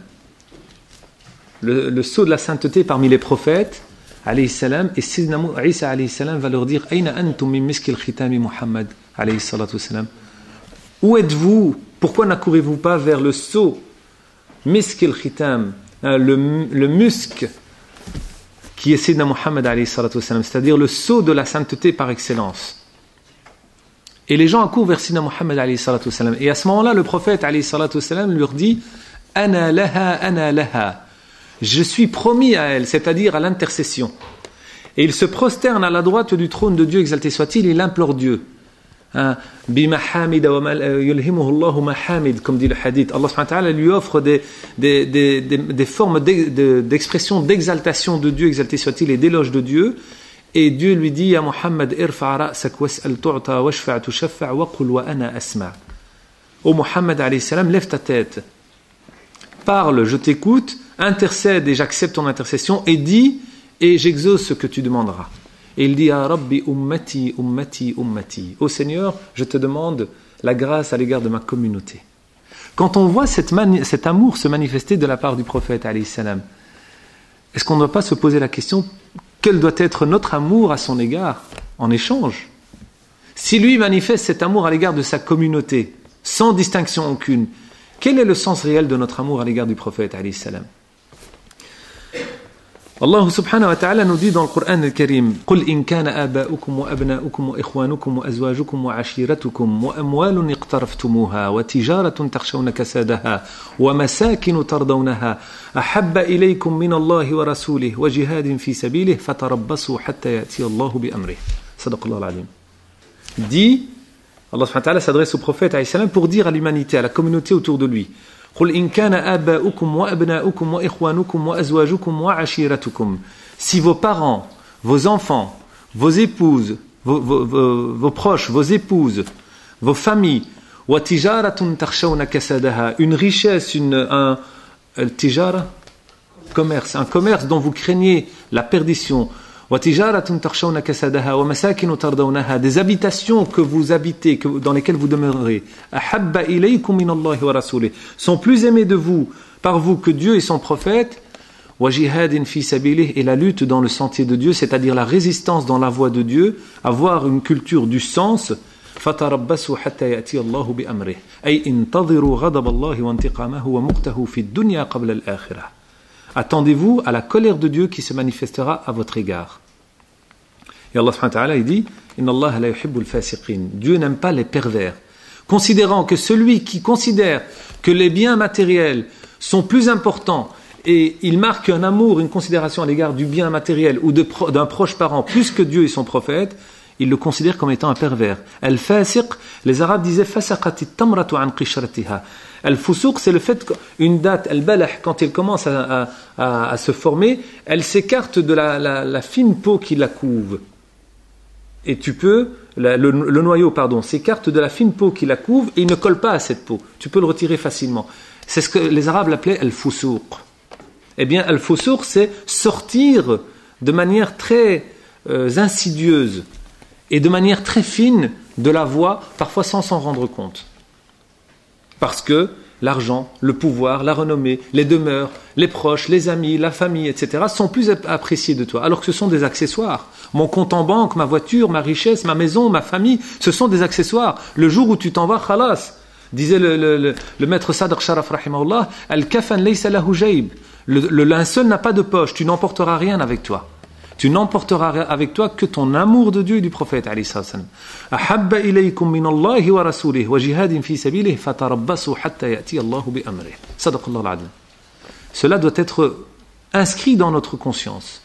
Speaker 2: le sceau de la sainteté parmi les prophètes, alayhi salam, et Sayyidina Isa alayhi salam va leur dire Aina antum min miskil khitami Muhammad alayhi salatu salam. Où êtes-vous? Pourquoi n'accourez-vous pas vers le sceau miskil khitam, le musc qui est Sayyidina Muhammad alayhi salatu salam, c'est-à-dire le sceau de la sainteté par excellence. Et les gens accourent vers Sayyidina Muhammad alayhi salatu salam. Et à ce moment-là, le prophète alayhi salatu salam leur dit Ana laha. Je suis promis à elle, c'est-à-dire à l'intercession. Et il se prosterne à la droite du trône de Dieu, exalté soit-il, et il implore Dieu. Bimahamid wa yulhimuhu Allahu mahamid, comme dit le hadith. Allah subhanahu wa ta'ala lui offre des formes d'expression d'exaltation de Dieu, exalté soit-il, et d'éloge de Dieu. Et Dieu lui dit à Muhammad, irfa' ra'sak was'al tu'ta washfa' tushaffa' wa qul wa ana asma'. Ô Muhammad alayhi salam, lève ta tête. Parle, je t'écoute, intercède et j'accepte ton intercession, et dis et j'exauce ce que tu demanderas. Et il dit à Rabbi ummati ummati ummati. Ô Seigneur, je te demande la grâce à l'égard de ma communauté. Quand on voit cet amour se manifester de la part du prophète alayhi salam, est-ce qu'on ne doit pas se poser la question, quel doit être notre amour à son égard en échange? Si lui manifeste cet amour à l'égard de sa communauté, sans distinction aucune, quel est le sens réel de notre amour à l'égard du prophète alayhi salam? Allah subhanahu wa ta'ala nous dit dans le Coran al-Karim قُلْ إِنْ كَانَ آبَاؤُكُمْ وَأَبْنَاؤُكُمْ وَإِخْوَانُكُمْ وَأَزْوَاجُكُمْ وَعَشِيرَتُكُمْ وَأَمْوَالٌ اقْتَرَفْتُمُوهَا وَتِجَارَةٌ تَخْشَوْنَ كَسَادَهَا وَمَسَاكِنُ تَرْضَوْنَهَا أَحَبَّ إِلَيْكُمْ مِنَ اللَّهِ وَرَسُولِهِ وَجِهَادٍ فِي سَبِيلِهِ فَتَرَبَّصُوا حَتَّى يَأْتِيَ اللَّهُ بِأَمْرِهِ. صدق الله العظيم. Dit, Allah subhanahu wa ta'ala s'adresse au prophète alayhi salam pour dire à l'humanité, à la communauté autour de lui, قُلْ إِنْ كَانَ آبَاؤُكُمْ وَأَبْنَاؤُكُمْ وَإِخْوَانُكُمْ وَأَزْوَاجُكُمْ وَعَشِيرَتُكُمْ. Si vos parents, vos enfants, vos épouses, vos proches, vos épouses, vos familles, وَتِجَارَةٌ تَخْشَوْنَ كَسَادَهَا, une richesse, un commerce dont vous craignez la perdition, وَتِجَارَةٌ تَخْشَوْنَ كَسَادَهَا وَمَسَاكِنُ تَرْضَوْنَهَا, des habitations que vous habitez, dans lesquelles vous demeurez, أَحَبَّ إِلَيْكُمْ مِنَ اللَّهِ وَرَسُولِهِ, sont plus aimés de vous, par vous, que Dieu et son prophète, وَجِهَادٍ فِي سَبِيلِهِ, et la lutte dans le sentier de Dieu, c'est-à-dire la résistance dans la voie de Dieu, avoir une culture du sens, فَتَرَبَّصُوا حَتَّى يَأْتِيَ اللَّهُ بِأَمْرِهِ, أي انتظروا غضب الله وانتقامه ومقته في الدنيا قبل الآخرة. Attendez-vous à la colère de Dieu qui se manifestera à votre égard. Et Allah subhanahu wa ta'ala il dit Inna Allah la yuhibbul fasiqin. Dieu n'aime pas les pervers. Considérant que celui qui considère que les biens matériels sont plus importants et il marque un amour, une considération à l'égard du bien matériel ou d'un proche parent plus que Dieu et son prophète, il le considère comme étant un pervers. Al-fasiq, les Arabes disaient fasaqati tamratu an qishratiha. Al-fusuq, c'est le fait qu'une date, al-balah, quand elle commence à se former, elle s'écarte de la fine peau qui la couve. Et tu peux, le noyau, s'écarte de la fine peau qui la couve et il ne colle pas à cette peau. Tu peux le retirer facilement. C'est ce que les Arabes l'appelaient al-fusuq. Eh bien, al-fusuq, c'est sortir de manière très insidieuse et de manière très fine de la voie, parfois sans s'en rendre compte. Parce que l'argent, le pouvoir, la renommée, les demeures, les proches, les amis, la famille, etc. sont plus appréciés de toi, alors que ce sont des accessoires. Mon compte en banque, ma voiture, ma richesse, ma maison, ma famille, ce sont des accessoires. Le jour où tu t'en vas, khalas, disait le maître Sadr Sharaf rahimahullah, al-kafan laysa lahu jayb. Le linceul n'a pas de poche, tu n'emporteras rien avec toi. Tu n'emporteras avec toi que ton amour de Dieu et du prophète alayhi salam. Ahabba ilaykum min Allahi wa rasulih wa jihadin fi sabilihi fatarabbasu hatta ya'ti Allahu bi amrih. Sadaqallahu al-adl. Cela doit être inscrit dans notre conscience.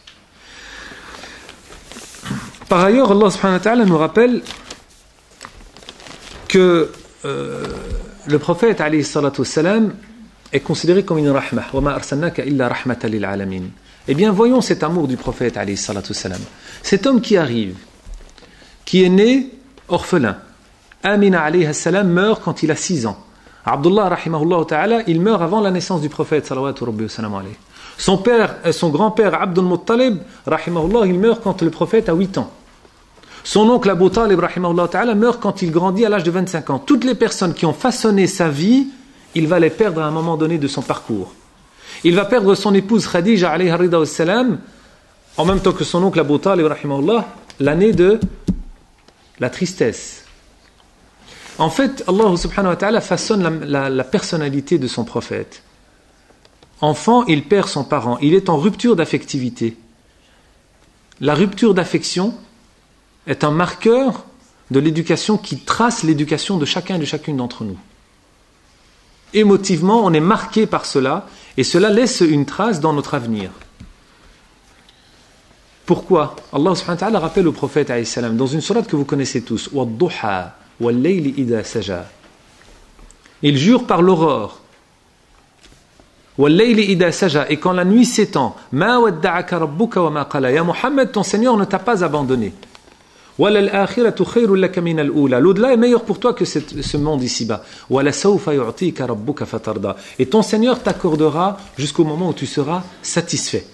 Speaker 2: Par ailleurs, Allah subhanahu wa ta'ala nous rappelle que le prophète alayhi salatu salam est considéré comme une rahmah. Wa ma arsalnaka illa rahmatan lil alamin. Eh bien, voyons cet amour du prophète, alayhi salatu salam. Cet homme qui arrive, qui est né orphelin. Amina, alayhi salam, meurt quand il a 6 ans. Abdullah, rahimahullah ta'ala, il meurt avant la naissance du prophète, salawatu rabbi wa salam alayhi. Son grand-père, Abdul Muttalib, rahimahullah, il meurt quand le prophète a 8 ans. Son oncle, Abu Talib, rahimahullah ta'ala, meurt quand il grandit à l'âge de 25 ans. Toutes les personnes qui ont façonné sa vie, il va les perdre à un moment donné de son parcours. Il va perdre son épouse Khadija alayha ridha wassalam en même temps que son oncle Abu Talib, rahimahullah, l'année de la tristesse. En fait, Allah subhanahu wa ta'ala façonne la personnalité de son prophète. Enfant, il perd son parent, il est en rupture d'affectivité. La rupture d'affection est un marqueur de l'éducation qui trace l'éducation de chacun et de chacune d'entre nous. Émotivement, on est marqué par cela, et cela laisse une trace dans notre avenir. Pourquoi? Allah subhanahu wa ta'ala rappelle au prophète alayhi salam dans une sourate que vous connaissez tous, وَالضُّحَى وَاللَّيْلِ إِذَا سَجَى. Il jure par l'aurore. وَاللَّيْلِ إِذَا سَجَى, et quand la nuit s'étend, مَا وَدَّعَكَ رَبُّكَ وَمَا قَلَى. Ya Muhammad, ton Seigneur ne t'a pas abandonné. وَلَلْآخِرَةُ خَيْرٌ لَكَ مِنَ الْأُولَى. L'au-delà est meilleur pour toi que ce monde ici-bas. وَلَسَوْفَ يُعْطِيكَ رَبُّكَ فَتَرْضَى. Et ton Seigneur t'accordera jusqu'au moment où tu seras satisfait.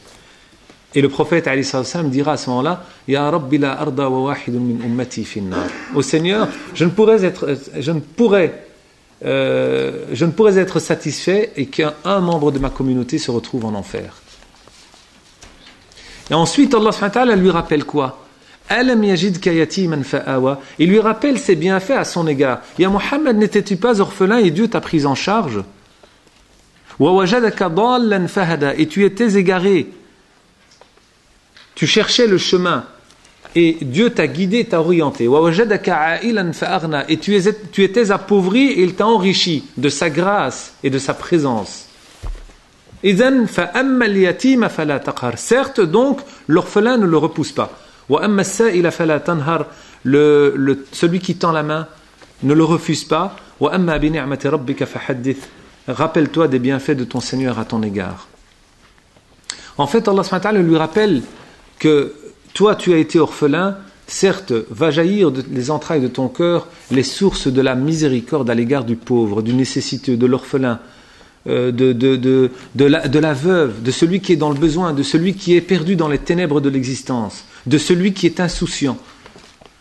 Speaker 2: Et le prophète alayhi salam dira à ce moment-là, Ya Rabbi la arda wa wahidun min ummati fi an-nar. Ô Seigneur, je ne pourrais être satisfait et qu'un membre de ma communauté se retrouve en enfer. Et ensuite Allah subhanahu wa ta'ala lui rappelle quoi? Alam yajidka yatiman fa'awa. Il lui rappelle ses bienfaits à son égard. Ya Muhammad, n'étais-tu pas orphelin et Dieu t'a pris en charge? Wa wajadaka dallan fahada. Et tu étais égaré. Tu cherchais le chemin et Dieu t'a guidé, t'a orienté. Et tu étais appauvri et il t'a enrichi de sa grâce et de sa présence. Certes, donc, l'orphelin ne le repousse pas. Celui qui tend la main ne le refuse pas. Rappelle-toi des bienfaits de ton Seigneur à ton égard. En fait, Allah subhanahu wa ta'ala lui rappelle que toi tu as été orphelin, certes, va jaillir des entrailles de ton cœur les sources de la miséricorde à l'égard du pauvre, du nécessiteux, de l'orphelin, de la veuve, de celui qui est dans le besoin, de celui qui est perdu dans les ténèbres de l'existence, de celui qui est insouciant,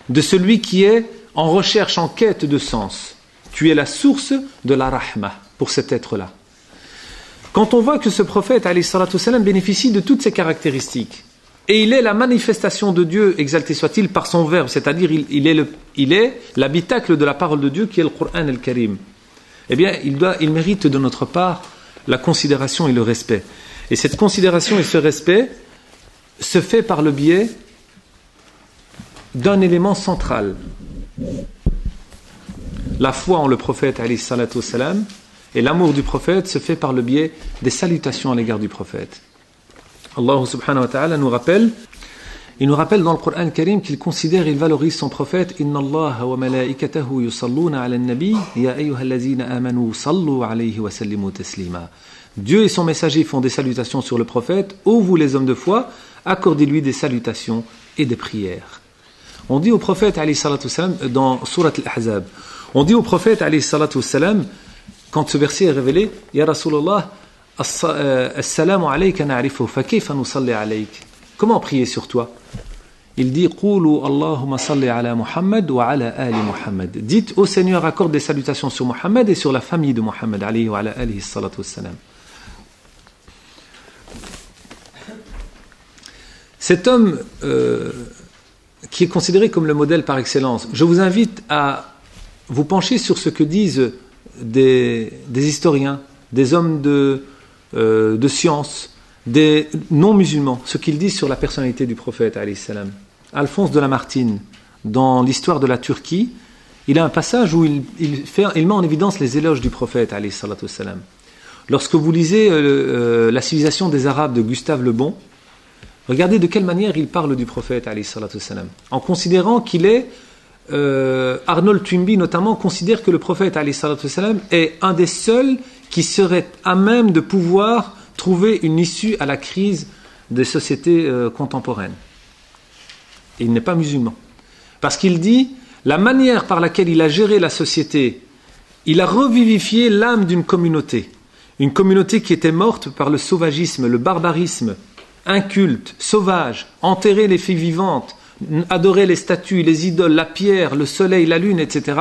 Speaker 2: de celui qui est en recherche, en quête de sens. Tu es la source de la rahma pour cet être-là. Quand on voit que ce prophète alayhi salatu wassalam bénéficie de toutes ces caractéristiques, et il est la manifestation de Dieu, exalté soit-il, par son verbe, c'est-à-dire il est l'habitacle de la parole de Dieu qui est le Coran al-Karim. Eh bien, il mérite de notre part la considération et le respect. Et cette considération et ce respect se fait par le biais d'un élément central. La foi en le prophète alayhi salatu wassalam et l'amour du prophète se fait par le biais des salutations à l'égard du prophète. Allah subhanahu wa ta'ala nous rappelle dans le Coran Karim qu'il considère, il valorise son prophète. Inna Allah wa malaikatahu yusalluna ala an-nabi ya ayyuhallazina amanu sallu alayhi wa sallimu taslima. Dieu et son messager font des salutations sur le prophète. Ô vous les hommes de foi, accordez-lui des salutations et des prières. On dit au prophète alayhi salatu wassalam dans Surat Al-Ahzab, on dit au prophète alayhi salatu wassalam, quand ce verset est révélé, Ya Rasulallah, Assalamu alayka na'rifu, fa kayfa nusalli alayk. Comment prier sur toi? Il dit Qulu Allahumma salli ala Muhammad wa ala ali Muhammad. Dites ô Seigneur, accorde des salutations sur Muhammad et sur la famille de Muhammad alayhi wa ala alihi salatu wassalam. Cet homme qui est considéré comme le modèle par excellence, je vous invite à vous pencher sur ce que disent des historiens, des hommes de science, des non-musulmans, ce qu'ils disent sur la personnalité du prophète alayhi salam. Alphonse de Lamartine, dans l'histoire de la Turquie, il a un passage où il met en évidence les éloges du prophète alayhi salatu wassalam. Lorsque vous lisez La civilisation des Arabes de Gustave Le Bon, regardez de quelle manière il parle du prophète alayhi salatu wassalam, en considérant qu'il est Arnold Toynbee notamment considère que le prophète alayhi salatu wassalam est un des seuls qui serait à même de pouvoir trouver une issue à la crise des sociétés contemporaines. Et il n'est pas musulman. Parce qu'il dit, la manière par laquelle il a géré la société, il a revivifié l'âme d'une communauté. Une communauté qui était morte par le sauvagisme, le barbarisme, inculte, sauvage, enterrer les filles vivantes, adorer les statues, les idoles, la pierre, le soleil, la lune, etc.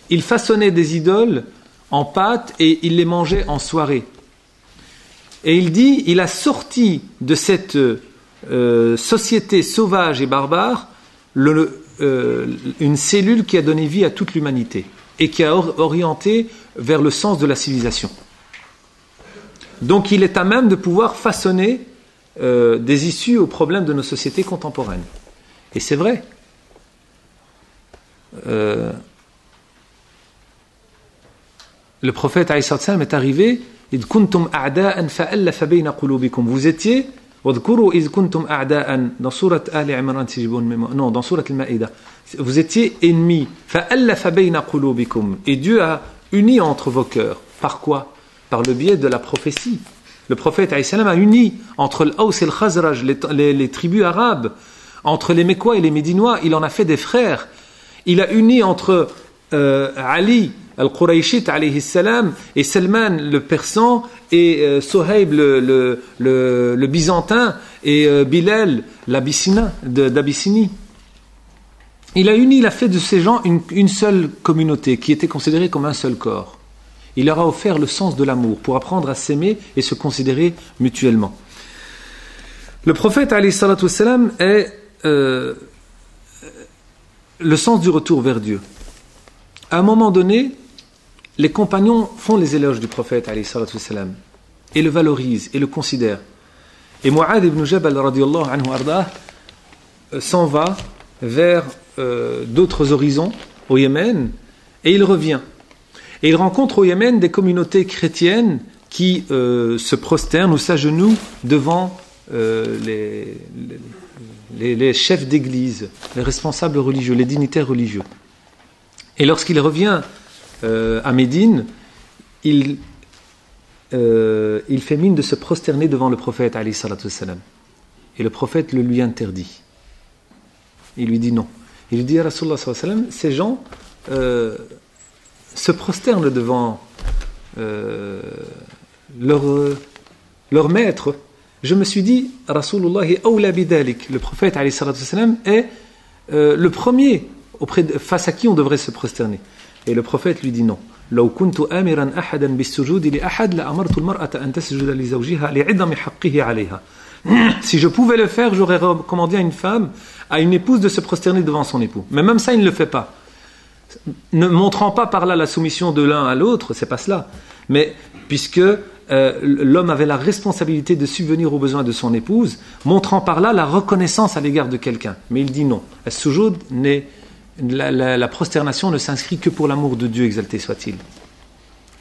Speaker 2: Il façonnait des idoles en pâte et il les mangeait en soirée. Et il dit, il a sorti de cette société sauvage et barbare une cellule qui a donné vie à toute l'humanité et qui a orienté vers le sens de la civilisation. Donc il est à même de pouvoir façonner des issues aux problèmes de nos sociétés contemporaines. Et c'est vrai. Le prophète alayhi salam est arrivé, id kuntum a'da'an fa'allafa bayna qulubikum. Vous étiez wadhkuru id kuntum a'da'an dans sourate Ali Imran, si j'ai bonne mémoire. Non, dans sourate Al-Ma'idah. Vous étiez ennemis, fa'allafa bayna qulubikum. Et Dieu a uni entre vos cœurs. Par quoi? Par le biais de la prophétie. Le prophète alayhi salam a uni entre l'Aws et le Khazraj, les tribus arabes, entre les Mécois et les Médinois. Il en a fait des frères. Il a uni entre Ali al-Qurayshite alayhi salam et Salman le persan et Sohaib le byzantin et Bilal d'Abyssinie. Il a fait de ces gens une seule communauté qui était considérée comme un seul corps. Il leur a offert le sens de l'amour pour apprendre à s'aimer et se considérer mutuellement. Le prophète alayhi salatu wassalam est le sens du retour vers Dieu. À un moment donné, les compagnons font les éloges du prophète alayhi salatu wassalam et le valorisent et le considèrent. Et Mu'adh ibn Jabal radiyallahu anhu ardah s'en va vers d'autres horizons au Yémen et il revient. Et il rencontre au Yémen des communautés chrétiennes qui se prosternent ou s'agenouillent devant les chefs d'église, les responsables religieux, les dignitaires religieux. Et lorsqu'il revient à Médine, il fait mine de se prosterner devant le prophète alayhi salatu wassalam. Et le prophète le lui interdit. Il lui dit non. Il lui dit à Rasulullah sallallahu alayhi wa sallam, ces gens se prosternent devant leur maître. Je me suis dit, Rasulullah awla bidalik. Le prophète alayhi salatu wassalam est le premier face à qui on devrait se prosterner. Et le prophète lui dit non. لو كنت آمرا أحدا بالسجود لأحد لأمرت المرأة أن تسجد لزوجها لعظم حقه عليها. Si je pouvais le faire, j'aurais recommandé à une femme, à une épouse de se prosterner devant son époux. Mais même ça, il ne le fait pas. Ne montrant pas par là la soumission de l'un à l'autre, c'est pas cela. Mais puisque l'homme avait la responsabilité de subvenir aux besoins de son épouse, montrant par là la reconnaissance à l'égard de quelqu'un. Mais il dit non. La prosternation ne s'inscrit que pour l'amour de Dieu, exalté soit-il.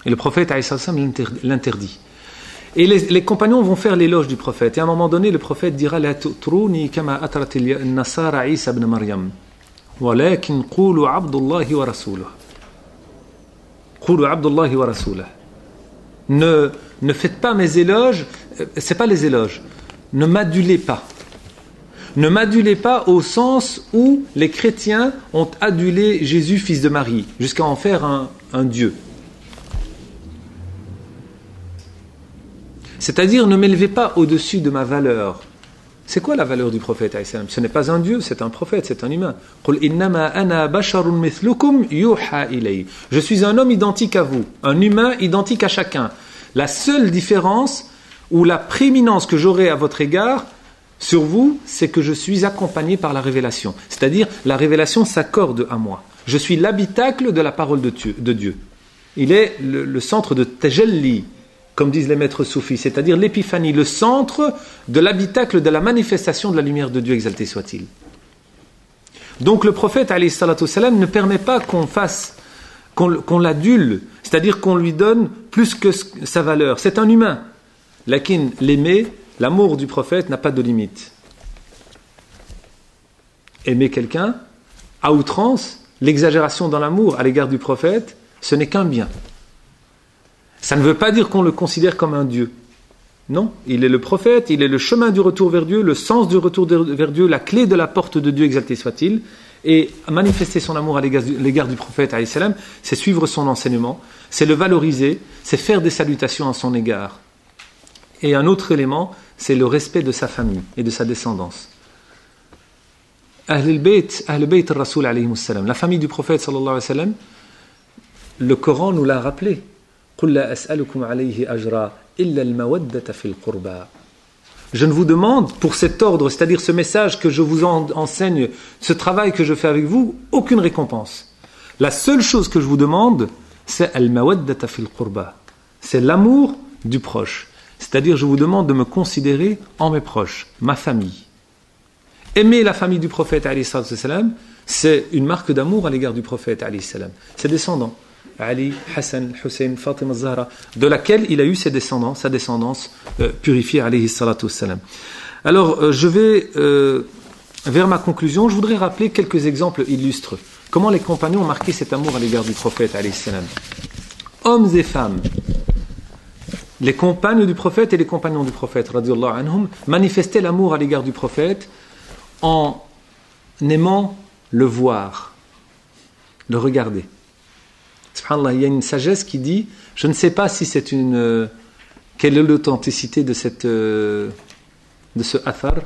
Speaker 2: Et le prophète alayhi salam l'interdit. Et les compagnons vont faire l'éloge du prophète. Et à un moment donné, le prophète dira La tu'truni kama atrat an-nasara Isa ibn Maryam. Walakin qulu Abdullahi wa rasuluh. Qulu Abdullahi wa rasuluh. Ne faites pas mes éloges, c'est pas les éloges. Ne m'adulez pas. Ne m'adulez pas au sens où les chrétiens ont adulé Jésus, fils de Marie, jusqu'à en faire un Dieu. C'est-à-dire, ne m'élevez pas au-dessus de ma valeur. C'est quoi la valeur du prophète? Ce n'est pas un Dieu, c'est un prophète, c'est un humain. Je suis un homme identique à vous, un humain identique à chacun. La seule différence ou la prééminence que j'aurai à votre égard, sur vous, c'est que je suis accompagné par la révélation. C'est-à-dire, la révélation s'accorde à moi. Je suis l'habitacle de la parole de Dieu. Il est le centre de Tajalli, comme disent les maîtres soufis, c'est-à-dire l'épiphanie, le centre de l'habitacle de la manifestation de la lumière de Dieu, exalté soit-il. Donc le prophète, alayhi salatu wassalam, ne permet pas qu'on l'adule, c'est-à-dire qu'on lui donne plus que sa valeur. C'est un humain. Lakin, l'amour du prophète n'a pas de limite. Aimer quelqu'un, à outrance, l'exagération dans l'amour à l'égard du prophète, ce n'est qu'un bien. Ça ne veut pas dire qu'on le considère comme un Dieu. Non, il est le prophète, il est le chemin du retour vers Dieu, le sens du retour vers Dieu, la clé de la porte de Dieu, exalté soit-il. Et manifester son amour à l'égard du prophète, alayhi salam, c'est suivre son enseignement, c'est le valoriser, c'est faire des salutations à son égard. Et un autre élément, c'est le respect de sa famille et de sa descendance. Ahl al-Bayt al-Rasul alayhi salam, la famille du prophète sallallahu alayhi wa sallam, le Coran nous l'a rappelé. قُلْ لَا أَسْأَلُكُمْ عَلَيْهِ أَجْرًا إِلَّا الْمَوَدَّةَ فِي الْقُرْبَى. je ne vous demande pour cet ordre, c'est-à-dire ce message que je vous enseigne, ce travail que je fais avec vous, aucune récompense. La seule chose que je vous demande, c'est al-mawaddata fil qurba. C'est l'amour du proche. C'est-à-dire, je vous demande de me considérer en mes proches, ma famille. Aimer la famille du prophète, alayhi salam, c'est une marque d'amour à l'égard du prophète, alayhi salam. Ses descendants, Ali, Hassan, Hussein, Fatima Zahra, de laquelle il a eu sa descendance purifiée, alayhi salatu salam. Alors, je vais vers ma conclusion. Je voudrais rappeler quelques exemples illustres. Comment les compagnons ont marqué cet amour à l'égard du prophète, alayhi salam. Hommes et femmes, les compagnes du prophète et les compagnons du prophète, radiyallahu anhum, manifestaient l'amour à l'égard du prophète en aimant le voir, le regarder. Subhanallah, il y a une sagesse qui dit, je ne sais pas si c'est quelle est l'authenticité de ce athar,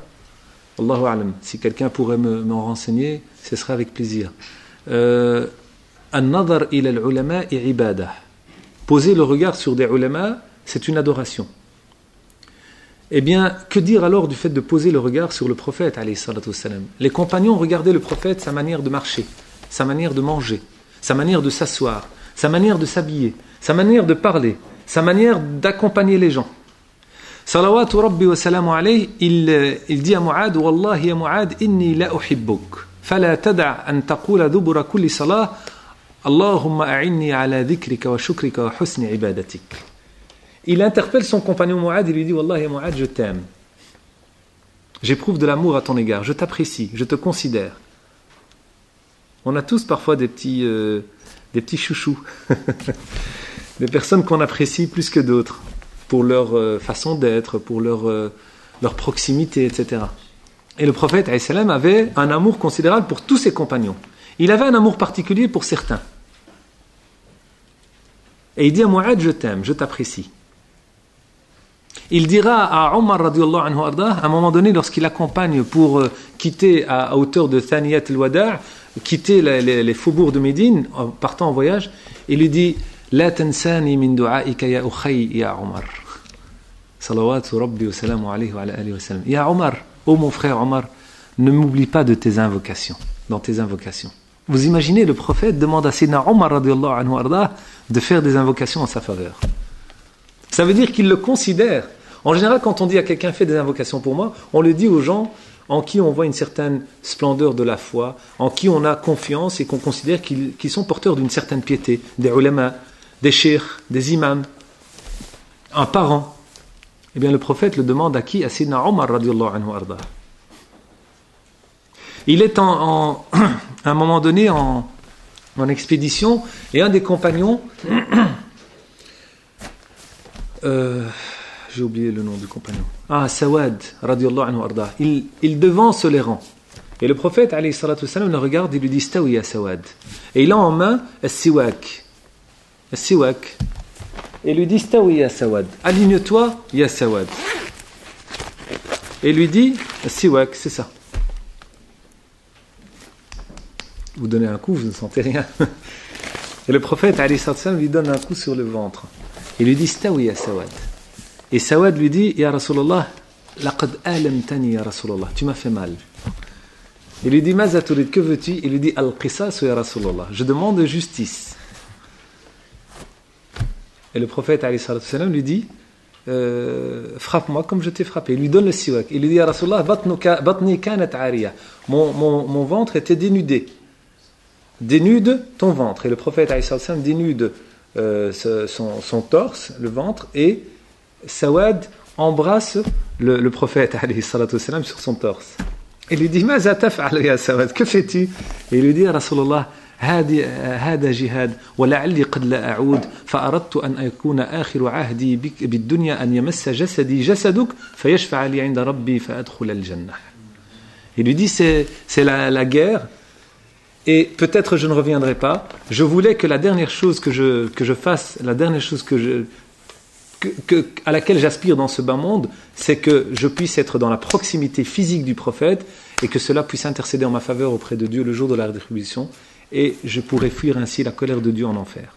Speaker 2: Allahu a'lam, si quelqu'un pourrait m'en renseigner, ce serait avec plaisir. An-nadar ila al-ulama ibadah. Poser le regard sur des ulama, c'est une adoration. Eh bien, que dire alors du fait de poser le regard sur le prophète, alayhi salatu wassalam? Les compagnons regardaient le prophète, sa manière de marcher, sa manière de manger, sa manière de s'asseoir, sa manière de s'habiller, sa manière de parler, sa manière d'accompagner les gens. Salawatu rabbi wa salamu alayhi, il dit à Mu'ad, Wallahi ya Mu'ad, inni la uhibbuk, fala tada' an taqula dubura kulli salah, Allahumma a'inni ala dhikrika wa shukrika wa husni ibadatik. Il interpelle son compagnon Mu'ad et lui dit, Wallahi ya Mu'ad, je t'aime. J'éprouve de l'amour à ton égard, je t'apprécie, je te considère. On a tous parfois des petits chouchous, des personnes qu'on apprécie plus que d'autres, pour leur façon d'être, pour leur proximité, etc. Et le prophète alayhi salam avait un amour considérable pour tous ses compagnons. Il avait un amour particulier pour certains. Et il dit à Mu'ad, je t'aime, je t'apprécie. Il dira à Omar radiyallahu anhu ardah, à un moment donné, lorsqu'il accompagne pour quitter à hauteur de Thaniyat al-Wada', quitter les faubourgs de Médine, en partant en voyage, il lui dit, La tansani min du'aika ya ukhay ya Omar. Salawatu rabbi wa salamu alayhi wa ala alihi wa sallam. Ya Omar, ô mon frère Omar, ne m'oublie pas de tes invocations, dans tes invocations. Vous imaginez, le prophète demande à Sayyidina Omar radiyallahu anhu ardah de faire des invocations en sa faveur. Ça veut dire qu'il le considère. En général, quand on dit à quelqu'un fais des invocations pour moi, on le dit aux gens en qui on voit une certaine splendeur de la foi, en qui on a confiance et qu'on considère qu'ils sont porteurs d'une certaine piété, des ulama, des cheikhs, des imams, un parent. Eh bien, le prophète le demande à qui? À Sayyidina Omar radiyallahu anhu ardah. Il est à un moment donné en expédition et un des compagnons, j'ai oublié le nom du compagnon, Sawad radiyallahu anhu ardah, il devance les rangs. Et le prophète alayhi salatu wassalam le regarde et lui dit Stawi ya Sawad. Et il a en main al-siwak. Et lui dit Stawi ya Sawad. Aligne-toi ya Sawad. Et lui dit al-siwak, c'est ça. Vous donnez un coup, vous ne sentez rien. Et le prophète alayhi salatu wassalam lui donne un coup sur le ventre. Il lui dit Stawi ya Sawad. Et Sawad lui dit Ya Rasulallah, laqad alamtani ya Rasulallah, tu m'as fait mal. Il lui dit Maza turid, que veux-tu? Il lui dit Al-Qisas ya Rasulallah, je demande justice. Et le prophète alayhi salatu wassalam lui dit frappe-moi comme je t'ai frappé. Il lui donne le siwak. Il lui dit Ya Rasulallah, batni kanat ariya, mon ventre était dénudé. Dénude ton ventre. Et le prophète alayhi salatu wassalam dénude son torse, le ventre, et Sawad embrasse le prophète alayhi salatu wassalam sur son torse. Il lui dit Maza taf'al ya Sawad, que fais-tu? Et il lui dit Rasulallah, هذا جهاد ولعلي قد لا أعود فأردت أن أكون آخر عهدي بالدنيا أن يمس جسدي جسدك فيشفع لي عند ربي فأدخل الجنة. Il lui dit c'est la guerre. Et peut-être je ne reviendrai pas. Je voulais que la dernière chose que je fasse, la dernière chose à laquelle j'aspire dans ce bas monde, c'est que je puisse être dans la proximité physique du prophète et que cela puisse intercéder en ma faveur auprès de Dieu le jour de la rétribution, et je pourrais fuir ainsi la colère de Dieu en enfer.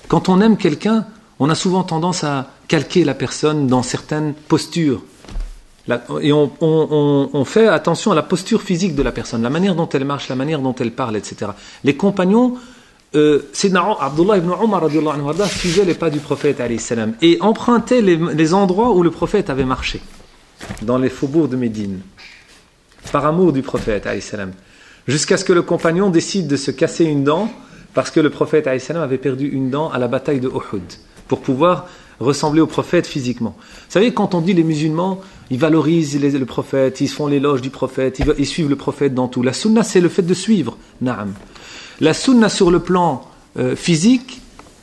Speaker 2: Quand on aime quelqu'un, on a souvent tendance à calquer la personne dans certaines postures, Et on fait attention à la posture physique de la personne, la manière dont elle marche, la manière dont elle parle, etc. Les compagnons, Sayyidina Abdullah ibn Umar suivait les pas du prophète alayhi salam, et empruntait les endroits où le prophète avait marché, dans les faubourgs de Médine, par amour du prophète alayhi salam, jusqu'à ce que le compagnon décide de se casser une dent, parce que le prophète alayhi salam avait perdu une dent à la bataille de Uhud, pour pouvoir ressembler au prophète physiquement. Vous savez, quand on dit les musulmans, ils valorisent le prophète, ils font l'éloge du prophète, ils suivent le prophète dans tout. La sunna, c'est le fait de suivre. Naam. La sunna sur le plan physique,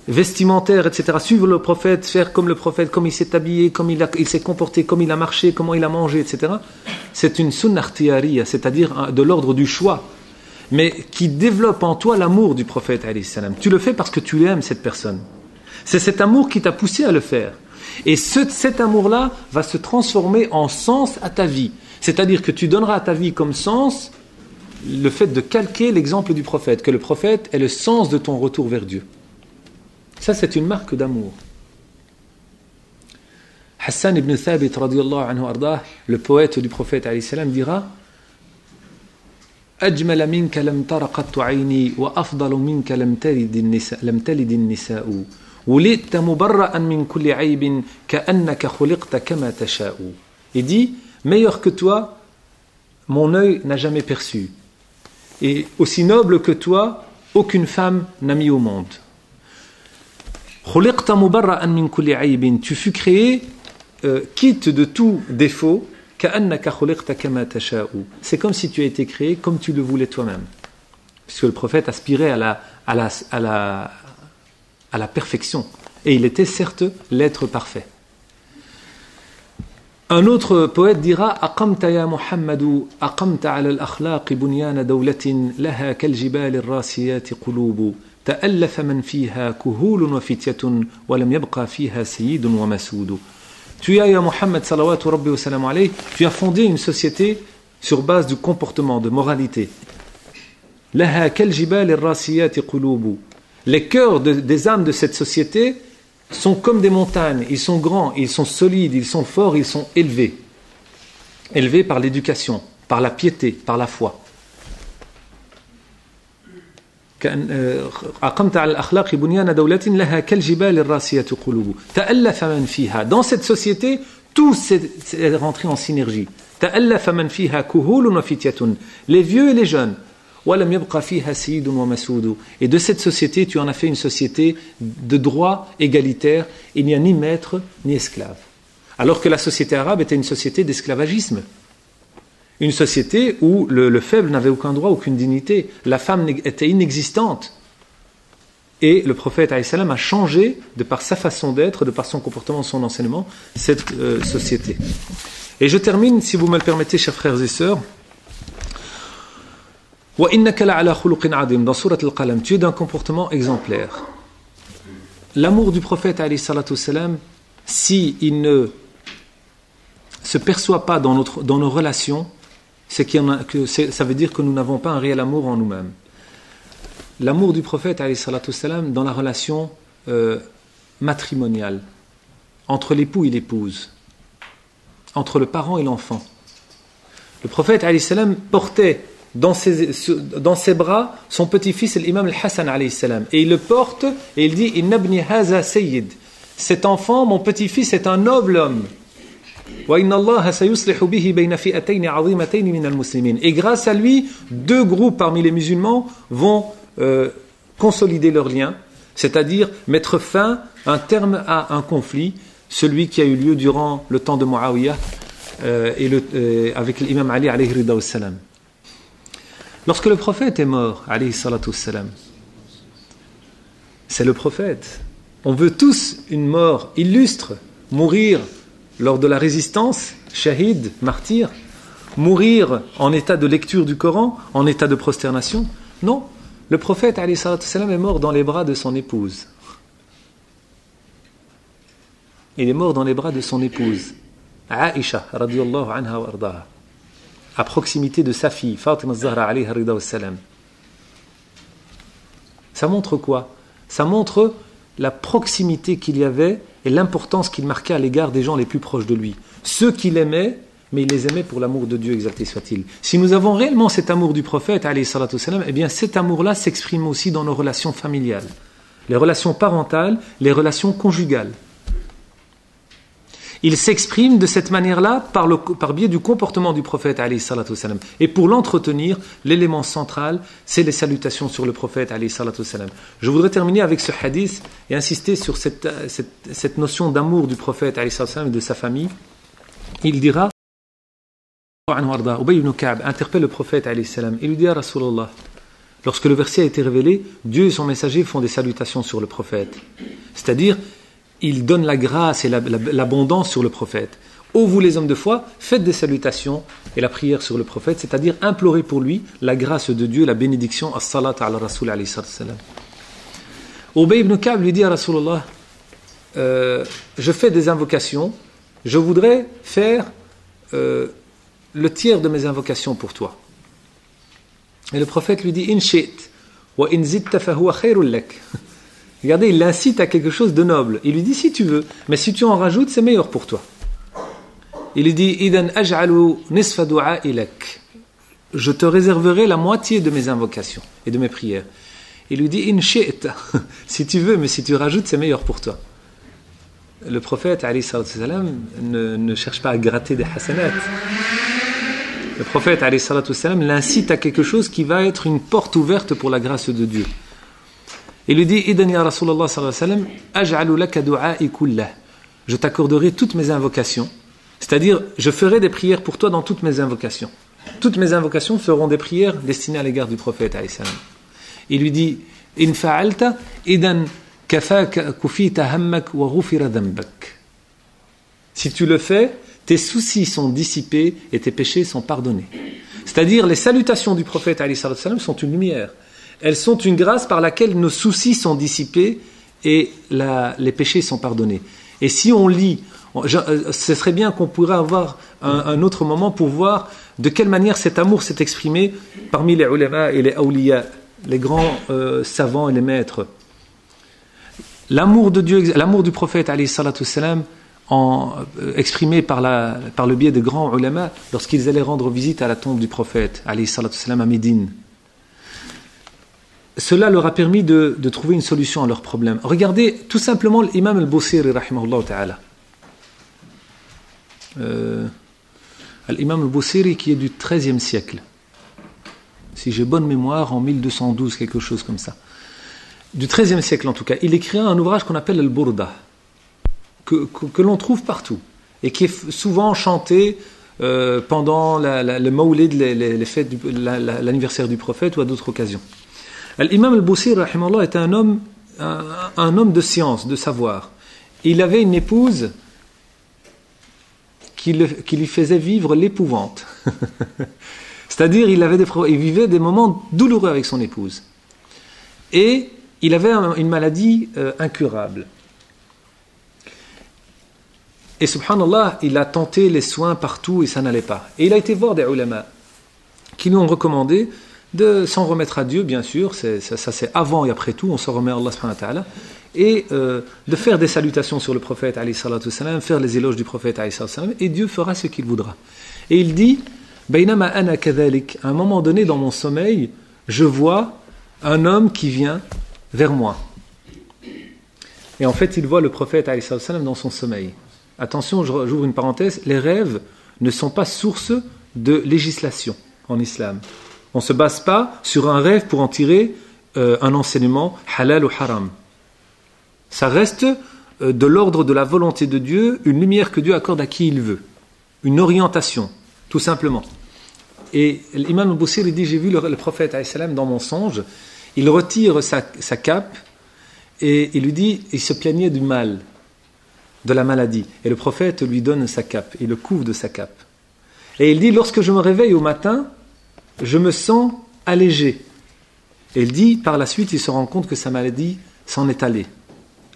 Speaker 2: vestimentaire, etc. Suivre le prophète, faire comme le prophète, comme il s'est habillé, comme il s'est comporté, comme il a marché, comment il a mangé, etc. C'est une sunna ikhtiyariya, c'est-à-dire de l'ordre du choix, mais qui développe en toi l'amour du prophète alayhi salam. Tu le fais parce que tu aimes cette personne. C'est cet amour qui t'a poussé à le faire. Et cet amour-là va se transformer en sens à ta vie. C'est-à-dire que tu donneras à ta vie comme sens le fait de calquer l'exemple du prophète, que le prophète est le sens de ton retour vers Dieu. Ça, c'est une marque d'amour. Hassan ibn Thabit, radiyallahu anhu ardah, le poète du prophète, alayhi salam, dira « أجمل منك لم تر قط عيني وأفضل منك لم تلد النساء ولدت مبرأ من كل عيب كأنك خلقت كما تشاء » Il dit « Meilleur que toi, mon œil n'a jamais perçu. Et aussi noble que toi, aucune femme n'a mis au monde. » خلقت مبرأ من كل عيب, tu fus créé quitte de tout défaut. كأنك خلقت كما تشاء. C'est comme si tu as été créé comme tu le voulais toi-même. Puisque le prophète aspirait à la perfection. Et il était certes l'être parfait. Un autre poète dira أقمت يا محمد أقمت على الأخلاق بنيان دولة لها كالجبال الراسيات قلوب تألف من فيها كهول وفتية ولم يبقى فيها سيد ومسود. Tu as, ya Muhammad, salawatu rabbi wa salam alayhi, tu as fondé une société sur base du comportement, de moralité. Laha kal jibal ar-rasiyat qulubu. Les cœurs des âmes de cette société sont comme des montagnes, ils sont grands, ils sont solides, ils sont forts, ils sont élevés. Élevés par l'éducation, par la piété, par la foi. أقمت على الأخلاق بنيان دولة لها كالجبال الراسية قلوب تألف من فيها. Dans cette société, tout est rentré en synergie. تألف من فيها كهول وفتية, les vieux et les jeunes. ولم يبقى فيها سيد ومسود. Et de cette société, tu en as fait une société de droit égalitaire. Il n'y a ni maître ni esclave. Alors que la société arabe était une société d'esclavagisme. Une société où le faible n'avait aucun droit, aucune dignité. La femme était inexistante. Et le prophète alayhi salam a changé, de par sa façon d'être, de par son comportement, son enseignement, cette société. Et je termine, si vous me le permettez, chers frères et sœurs. وَإِنَّكَ لَعَلَى خُلُقٍ عَظِيمٍ. Dans Surat Al-Qalam, tu es d'un comportement exemplaire. L'amour du prophète alayhi salatu wassalam, s'il ne se perçoit pas dans nos relations, ça veut dire que nous n'avons pas un réel amour en nous-mêmes. L'amour du prophète alayhi salatu wassalam dans la relation matrimoniale, entre l'époux et l'épouse, entre le parent et l'enfant. Le prophète alayhi salam portait dans ses bras son petit-fils l'imam al-Hassan alayhi salam, et il le porte et il dit Inna ibni haza sayyid. Cet enfant, mon petit-fils, est un noble homme. Et grâce à lui, deux groupes parmi les musulmans vont consolider leurs liens, c'est-à-dire mettre fin, un terme à un conflit, celui qui a eu lieu durant le temps de Muawiyah avec l'imam Ali alayhi rida wassalam. Lorsque le prophète est mort, alayhi salatu wassalam, c'est le prophète. On veut tous une mort illustre, mourir lors de la résistance, shahid, martyr, mourir en état de lecture du Coran, en état de prosternation. Non, le prophète alayhi salatu wassalam est mort dans les bras de son épouse. Il est mort dans les bras de son épouse, Aïcha, radiyallahu anha wa ardaha, à proximité de sa fille, Fatima az-Zahra alayha rida wassalam. Ça montre quoi? Ça montre la proximité qu'il y avait et l'importance qu'il marquait à l'égard des gens les plus proches de lui. Ceux qu'il aimait mais il les aimait pour l'amour de Dieu, exalté soit-il. Si nous avons réellement cet amour du prophète, alayhi salatu wassalam, eh bien cet amour-là s'exprime aussi dans nos relations familiales, les relations parentales, les relations conjugales. Il s'exprime de cette manière-là par biais du comportement du prophète alayhi salatu wassalam. Et pour l'entretenir, l'élément central, c'est les salutations sur le prophète alayhi salatu wassalam. Je voudrais terminer avec ce hadith et insister sur cette notion d'amour du prophète alayhi salatu wassalam et de sa famille. Il dira, Ubay ibn Ka'b interpelle le prophète alayhi salam. Il lui dit à Rasulallah, lorsque le verset a été révélé, Dieu et son messager font des salutations sur le prophète. C'est-à-dire, il donne la grâce et l'abondance sur le prophète. Ô vous les hommes de foi, faites des salutations et la prière sur le prophète, c'est-à-dire implorez pour lui la grâce de Dieu, la bénédiction, as-salat ala rasoul alayhi salam. Ubay ibn Ka'b lui dit à Rasulallah, je fais des invocations, je voudrais faire le tiers de mes invocations pour toi. Et le prophète lui dit, in shi't wa in zitta fa huwa khayrun lak. Regardez, il l'incite à quelque chose de noble. Il lui dit, si tu veux, mais si tu en rajoutes, c'est meilleur pour toi. Il lui dit, idan aj'alu nisfa du'a'i lak. Je te réserverai la moitié de mes invocations et de mes prières. Il lui dit, in shi'ta. Si tu veux, mais si tu rajoutes, c'est meilleur pour toi. Le prophète, alayhi salam, ne cherche pas à gratter des hasanats. Le prophète, alayhi salam, l'incite à quelque chose qui va être une porte ouverte pour la grâce de Dieu. Il lui dit, Idan ya Rasulallah sallallahu alayhi wa sallam, aj'alu laka du'a'i kullah. Je t'accorderai toutes mes invocations. C'est-à-dire, je ferai des prières pour toi dans toutes mes invocations. Toutes mes invocations feront des prières destinées à l'égard du prophète, alayhi salam. Il lui dit, in fa'alta, idan kafaka kufita hammak wa ghufira dhanbak. Si tu le fais, tes soucis sont dissipés et tes péchés sont pardonnés. C'est-à-dire, les salutations du prophète, alayhi salam, sont une lumière. Elles sont une grâce par laquelle nos soucis sont dissipés et les péchés sont pardonnés. Et si on lit, ce serait bien qu'on pourrait avoir un autre moment pour voir de quelle manière cet amour s'est exprimé parmi les ulama et les awliya, les grands savants et les maîtres. L'amour de Dieu, l'amour du prophète, alayhi salatu wassalam, exprimé par le biais de grands ulama lorsqu'ils allaient rendre visite à la tombe du prophète, alayhi salatu wassalam, à Médine. Cela leur a permis de trouver une solution à leurs problèmes. Regardez tout simplement l'imam al-Busiri, rahimahullah ta'ala. L'imam al-Busiri qui est du XIIIe siècle. Si j'ai bonne mémoire, en 1212, quelque chose comme ça. Du XIIIe siècle en tout cas. Il écrit un ouvrage qu'on appelle al-Burda, que l'on trouve partout, et qui est souvent chanté pendant le Mawlid, les fêtes, l'anniversaire du prophète ou à d'autres occasions. L'imam al-Busiri, rahimahullah, est un homme de science, de savoir. Il avait une épouse qui lui faisait vivre l'épouvante. C'est-à-dire, il vivait des moments douloureux avec son épouse. Et il avait une maladie incurable. Et subhanallah, il a tenté les soins partout et ça n'allait pas. Et il a été voir des ulama qui lui ont recommandé de s'en remettre à Dieu, bien sûr, ça c'est avant et après tout, on s'en remet à Allah subhanahu wa ta'ala, et de faire des salutations sur le prophète, alayhi salatu wassalam, faire les éloges du prophète, alayhi salatu wassalam, et Dieu fera ce qu'il voudra. Et il dit, baynama ana kadhalik, à un moment donné dans mon sommeil, je vois un homme qui vient vers moi. Et en fait, il voit le prophète, alayhi salatu wassalam, dans son sommeil. Attention, j'ouvre une parenthèse, les rêves ne sont pas source de législation en islam. On ne se base pas sur un rêve pour en tirer un enseignement halal ou haram. Ça reste de l'ordre de la volonté de Dieu, une lumière que Dieu accorde à qui il veut. Une orientation, tout simplement. Et l'imam al-Busiri dit, j'ai vu le prophète alayhi salam dans mon songe, il retire sa cape et il lui dit, il se plaignait du mal, de la maladie. Et le prophète lui donne sa cape, il le couvre de sa cape. Et il dit, lorsque je me réveille au matin, je me sens allégé. Et il dit, par la suite, il se rend compte que sa maladie s'en est allée.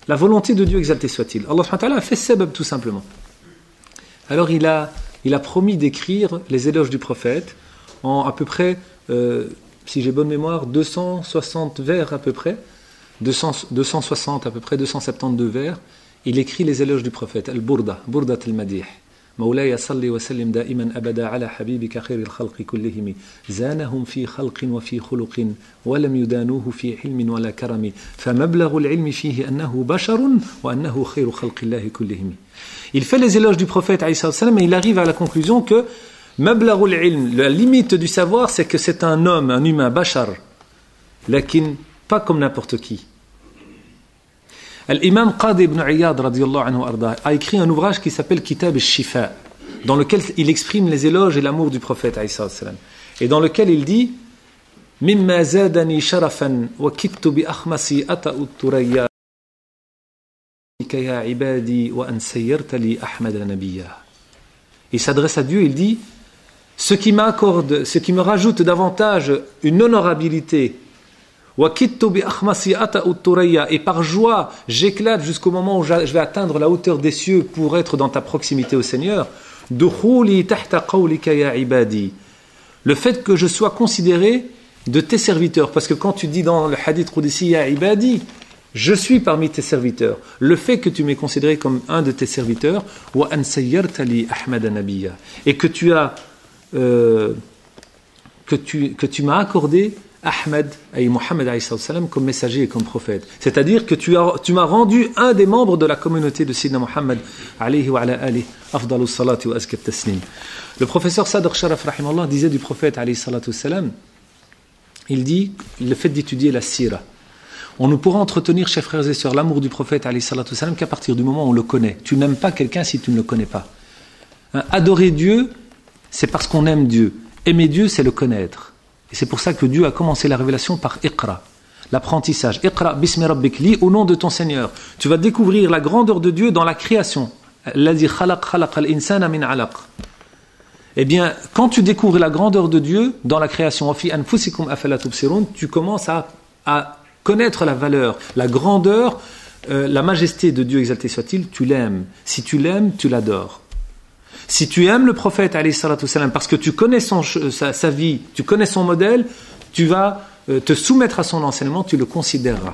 Speaker 2: La volonté de Dieu, exalté soit-il. Allah subhanahu wa ta'ala a fait sabab tout simplement. Alors il a promis d'écrire les éloges du prophète en à peu près, si j'ai bonne mémoire, 260 vers à peu près, 260 à peu près, 272 vers. Il écrit les éloges du prophète, al-Burda, Burdat al-Madih. مولاي صل وسلم دائما أبدا على حبيبك خير الخلق كلهم زانهم في خلق وفي خلق ولم يدانوه في علم ولا كرم فمبلغ العلم فيه أنه بشر وأنه خير خلق الله كلهم. Il fait les éloges du prophète alayhi salam et il arrive à la conclusion que مبلغ العلم, la limite du savoir, c'est que c'est un homme, un humain, bashar, lakin pas comme n'importe qui. L'imam Qadi ibn Iyad radiyallahu anhu arda a écrit un ouvrage qui s'appelle Kitab al-Shifa, dans lequel il exprime les éloges et l'amour du prophète alayhi salam, et dans lequel il dit mimma zadani sharafan wa kittu bi akhmasi ata'u turayya ya ibadi wa an sayyarta li ahmad nabiyya. Il s'adresse à Dieu, il dit ce qui m'accorde, ce qui me rajoute davantage une honorabilité, et par joie j'éclate jusqu'au moment où je vais atteindre la hauteur des cieux pour être dans ta proximité au Seigneur, le fait que je sois considéré de tes serviteurs, parce que quand tu dis dans le hadith Qudsi ya ibadi, je suis parmi tes serviteurs, le fait que tu m'aies considéré comme un de tes serviteurs, et que tu as que tu m'as accordé Ahmed et Mohammed comme messager et comme prophète. C'est-à-dire que tu m'as rendu un des membres de la communauté de Sidna Muhammad alayhi wa ala alihi afdalus salati wa azka taslim. Le professeur Sadr Sharaf rahimallah disait du prophète alayhi salatu wassalam, il dit le fait d'étudier la sira. On ne pourra entretenir, chers frères et sœurs, l'amour du prophète alayhi salatu wassalam qu'à partir du moment où on le connaît. Tu n'aimes pas quelqu'un si tu ne le connais pas. Adorer Dieu, c'est parce qu'on aime Dieu. Aimer Dieu, c'est le connaître. Et c'est pour ça que Dieu a commencé la révélation par Iqra, l'apprentissage. Iqra bismi rabbik, lis au nom de ton Seigneur. Tu vas découvrir la grandeur de Dieu dans la création. Alladhi khalaq al-insana min alaq. Eh bien, quand tu découvres la grandeur de Dieu dans la création, wa fi anfusikum afala tubsirun, tu commences à connaître la valeur, la grandeur, la majesté de Dieu exalté soit-il, tu l'aimes. Si tu l'aimes, tu l'adores. Si tu aimes le prophète alayhi salatu wassalam, parce que tu connais sa vie, tu connais son modèle, tu vas te soumettre à son enseignement, tu le considéreras.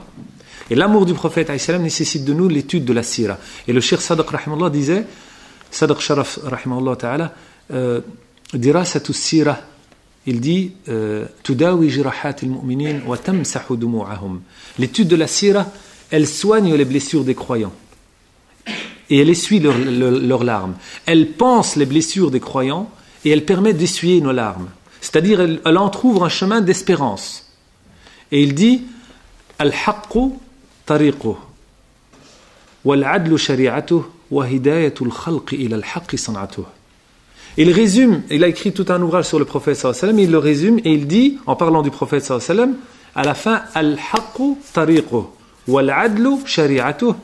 Speaker 2: Et l'amour du prophète alayhi salam nécessite de nous l'étude de la sira. Et le Cheikh Sadq rahimahullah disait, Sadq Sharaf rahimahullah ta'ala, dirasatu sira, il dit tudawi jirahat al-mu'minin wa tamsahu dumu'ahum. L'étude de la sira, elle soigne les blessures des croyants. Et elle essuie leurs larmes. Elle pense les blessures des croyants et elle permet d'essuyer nos larmes. C'est-à-dire, elle entrouvre un chemin d'espérance. Et il dit Al-haqqu tariquh wal-adlu shari'atuh wa hidayatul khalqi ila al-haqqi san'atuh. Il résume, il a écrit tout un ouvrage sur le prophète sallallahu alayhi wa sallam, il le résume et il dit, en parlant du prophète sallallahu alayhi wa sallam, à la fin Al-haqqu tariquh wal-adlu shari'atuh.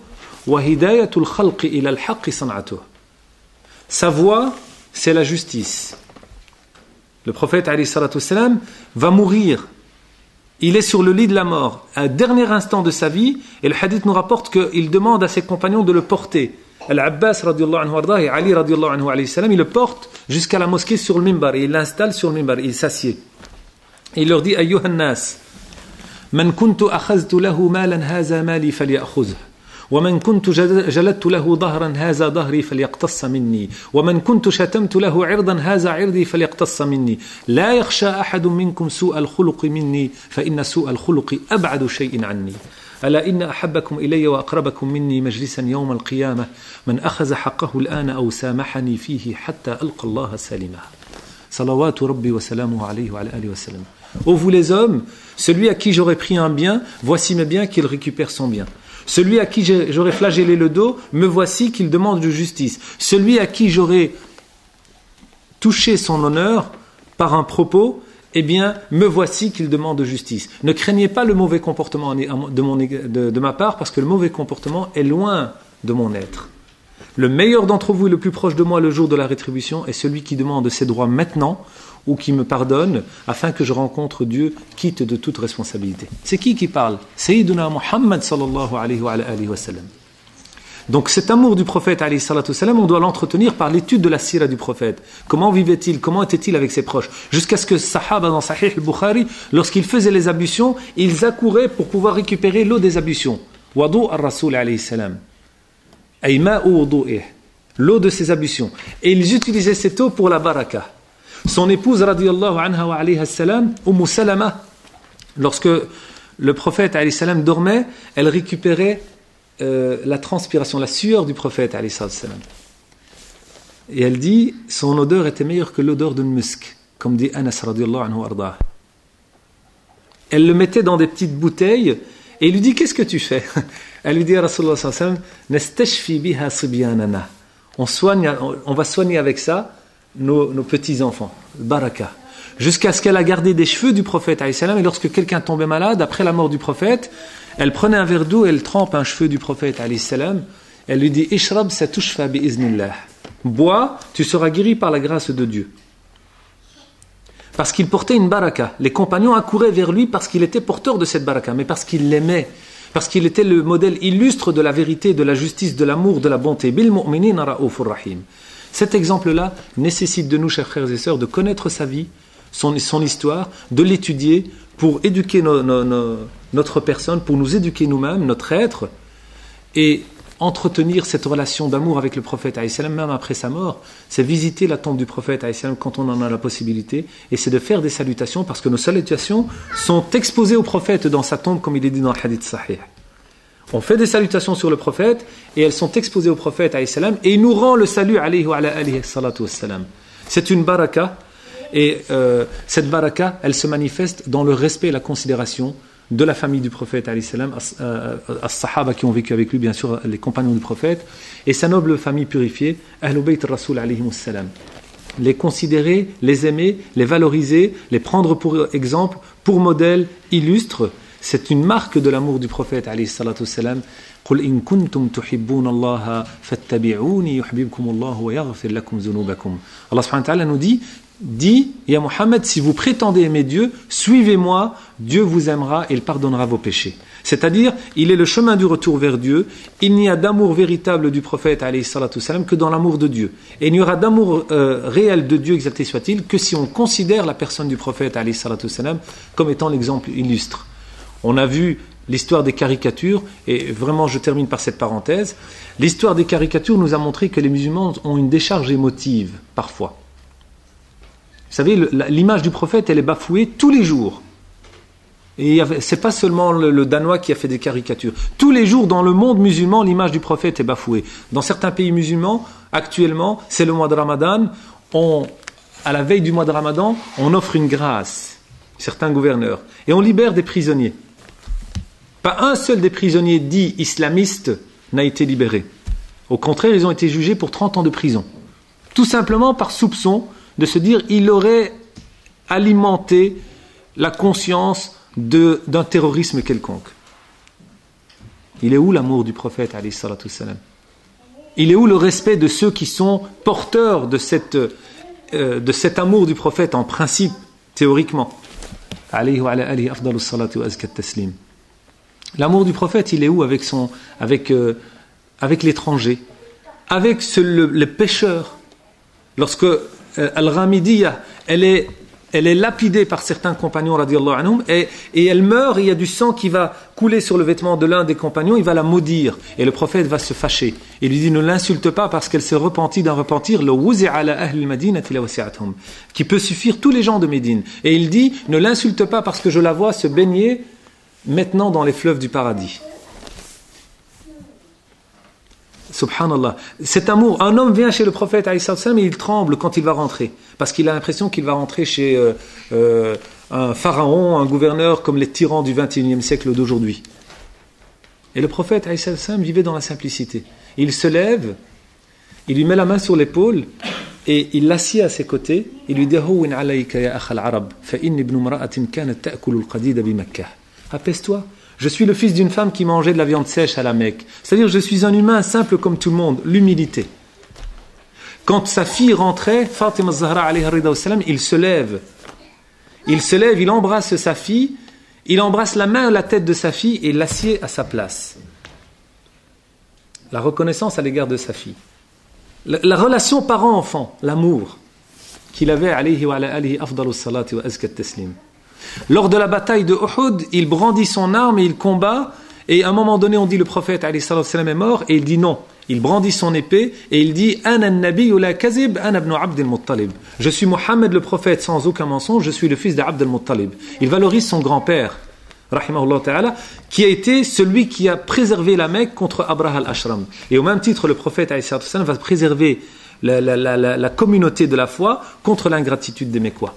Speaker 2: Sa voie, c'est la justice. Le prophète alayhi salatu wassalam va mourir. Il est sur le lit de la mort, à un dernier instant de sa vie, et le hadith nous rapporte qu'il demande à ses compagnons de le porter. Al-Abbas radiyallahu anhu ardah et Ali radiyallahu anhu alayhi salam, il le porte jusqu'à la mosquée sur le mimbar, et il l'installe sur le mimbar, il s'assied. Et il leur dit Ayyuhan nas, man kuntu akhaztu lahu malan haza mali falyakhuzh. ومن كنت جلدت له ظهرا هذا ظهري فليقتص مني ومن كنت شتمت له عرضا هذا عرضي فليقتص مني لا يخشى أحد منكم سوء الخلق مني فإن سوء الخلق أبعد شيء عني ألا إن أحبكم إلي وأقربكم مني مجلسا يوم القيامة من أخذ حقه الآن أو سامحني فيه حتى ألقى الله سالما صلوات ربي وسلامه عليه وعلى آله وسلم. Ô vous les hommes, celui à qui j'aurais pris un bien, voici mes biens qu'il récupère son bien. Celui à qui j'aurais flagellé le dos, me voici qu'il demande de justice. Celui à qui j'aurais touché son honneur par un propos, eh bien, me voici qu'il demande de justice. Ne craignez pas le mauvais comportement de ma part, parce que le mauvais comportement est loin de mon être. Le meilleur d'entre vous et le plus proche de moi le jour de la rétribution est celui qui demande ses droits maintenant, ou qui me pardonne, afin que je rencontre Dieu, quitte de toute responsabilité. C'est qui parle? Sayyiduna Muhammad sallallahu alayhi wa sallam. Donc cet amour du prophète alayhi salatu sallam, on doit l'entretenir par l'étude de la sira du prophète. Comment vivait-il? Comment était-il avec ses proches? Jusqu'à ce que Sahaba dans Sahih al-Bukhari, lorsqu'ils faisaient les ablutions, ils accouraient pour pouvoir récupérer l'eau des ablutions. Wadu ar-Rasul alayhi salam. Ay ma'u wudu'ih. l'eau de ses ablutions. Et ils utilisaient cette eau pour la baraka. Son épouse, radiyallahu anha wa alayha salam, Salama, lorsque le prophète alayhi salam dormait, elle récupérait la transpiration, la sueur du prophète alayhi salam. Et elle dit, son odeur était meilleure que l'odeur d'une musk, comme dit Anas radiyallahu anhu arda. Elle le mettait dans des petites bouteilles et il lui dit, qu'est-ce que tu fais? Elle lui dit à Rasulullah sallallahu alayhi wa sallam, nastashfi biha sibyanana. On va soigner avec ça nos petits-enfants, baraka. Jusqu'à ce qu'elle a gardé des cheveux du prophète alayhi salam, et lorsque quelqu'un tombait malade, après la mort du prophète, elle prenait un verre d'eau, elle trempe un cheveu du prophète alayhi salam, elle lui dit, ishrab satushfa bi iznillah. Bois, tu seras guéri par la grâce de Dieu. Parce qu'il portait une baraka. Les compagnons accouraient vers lui parce qu'il était porteur de cette baraka, mais parce qu'il l'aimait, parce qu'il était le modèle illustre de la vérité, de la justice, de l'amour, de la bonté. Bil mu'minin ra'ufur rahim. Cet exemple-là nécessite de nous, chers frères et sœurs, de connaître sa vie, son histoire, de l'étudier pour éduquer notre personne, pour nous éduquer nous-mêmes, notre être, et entretenir cette relation d'amour avec le prophète alayhi salam, même après sa mort. C'est visiter la tombe du prophète alayhi salam quand on en a la possibilité, et c'est de faire des salutations, parce que nos salutations sont exposées au prophète dans sa tombe, comme il est dit dans le hadith sahih. On fait des salutations sur le prophète et elles sont exposées au prophète alayhi salam, et il nous rend le salut alayhi wa alayhi salatu wassalam. C'est une baraka, et cette baraka, elle se manifeste dans le respect et la considération de la famille du prophète alayhi salam, as-sahaba qui ont vécu avec lui, bien sûr les compagnons du prophète, et sa noble famille purifiée, Ahlul Bayt Rasoul alayhi salam. Les considérer, les aimer, les valoriser, les prendre pour exemple, pour modèle illustre, c'est une marque de l'amour du prophète alayhi salatu wassalam. قل إن كنتم تحبون الله فاتبعوني يحببكم الله ويغفر لكم ذنوبكم. Allah subhanahu wa ta'ala nous dit, Ya Muhammad, si vous prétendez aimer Dieu, suivez-moi, Dieu vous aimera et il pardonnera vos péchés. C'est-à-dire, il est le chemin du retour vers Dieu. Il n'y a d'amour véritable du prophète alayhi salatu wassalam que dans l'amour de Dieu. Et il n'y aura d'amour réel de Dieu, exalté soit-il, que si on considère la personne du prophète alayhi salatu wassalam comme étant l'exemple illustre. On a vu l'histoire des caricatures, et vraiment je termine par cette parenthèse. L'histoire des caricatures nous a montré que les musulmans ont une décharge émotive, parfois. Vous savez, l'image du prophète, elle est bafouée tous les jours. Et c'est pas seulement le Danois qui a fait des caricatures. Tous les jours dans le monde musulman, l'image du prophète est bafouée. Dans certains pays musulmans, actuellement, c'est le mois de Ramadan. À la veille du mois de Ramadan, on offre une grâce, certains gouverneurs, et on libère des prisonniers. Pas un seul des prisonniers dits islamistes n'a été libéré. Au contraire, ils ont été jugés pour 30 ans de prison. Tout simplement par soupçon de se dire il aurait alimenté la conscience d'un terrorisme quelconque. Il est où l'amour du prophète alayhi salatu wassalam? Il est où le respect de ceux qui sont porteurs de cet amour du prophète en principe, théoriquement? Alayhi wa ala alihi afdalus salatu wa azkat taslim. L'amour du prophète, il est où avec l'étranger, avec le pécheur? Lorsque Al-Ghamidiyya, elle est lapidée par certains compagnons radiyallahu anhum, et elle meurt, et il y a du sang qui va couler sur le vêtement de l'un des compagnons, il va la maudire, et le prophète va se fâcher. Il lui dit, ne l'insulte pas parce qu'elle se repentit d'un repentir, qui peut suffire tous les gens de Médine. Et il dit, ne l'insulte pas parce que je la vois se baigner maintenant dans les fleuves du paradis. Subhanallah. Cet amour, un homme vient chez le prophète alayhi salam et il tremble quand il va rentrer, parce qu'il a l'impression qu'il va rentrer chez un pharaon, un gouverneur comme les tyrans du XXIe siècle d'aujourd'hui. Et le prophète alayhi salam vivait dans la simplicité. Il se lève, il lui met la main sur l'épaule et il l'assied à ses côtés. Il lui dit, Hawwin alayka ya akhal arab, fa inni ibn imra'atin kanat ta'kulu al-qadida bi Makkah. Apaise-toi, je suis le fils d'une femme qui mangeait de la viande sèche à la Mecque. C'est-à-dire, je suis un humain simple comme tout le monde, l'humilité. Quand sa fille rentrait, Fatima Zahra alayha rida wassalam, il se lève, il embrasse sa fille, il embrasse la main et la tête de sa fille et l'assied à sa place. La reconnaissance à l'égard de sa fille. La relation parent-enfant, l'amour qu'il avait alayhi wa alihi afdalus salati wa azkat taslim. Lors de la bataille de Uhud, il brandit son arme et il combat, et à un moment donné on dit le prophète alayhi salam est mort, et il dit non, Il brandit son épée et il dit Ana an-nabiyyu la kazib, ana ibn Abd al-Muttalib. Je suis Mohammed le prophète sans aucun mensonge, je suis le fils d'Abd al-Muttalib. Il valorise son grand-père, rahimahullah ta'ala, qui a été celui qui a préservé la Mecque contre Abraha al-Ashram. Et au même titre, le prophète va préserver la communauté de la foi contre l'ingratitude des Mécois.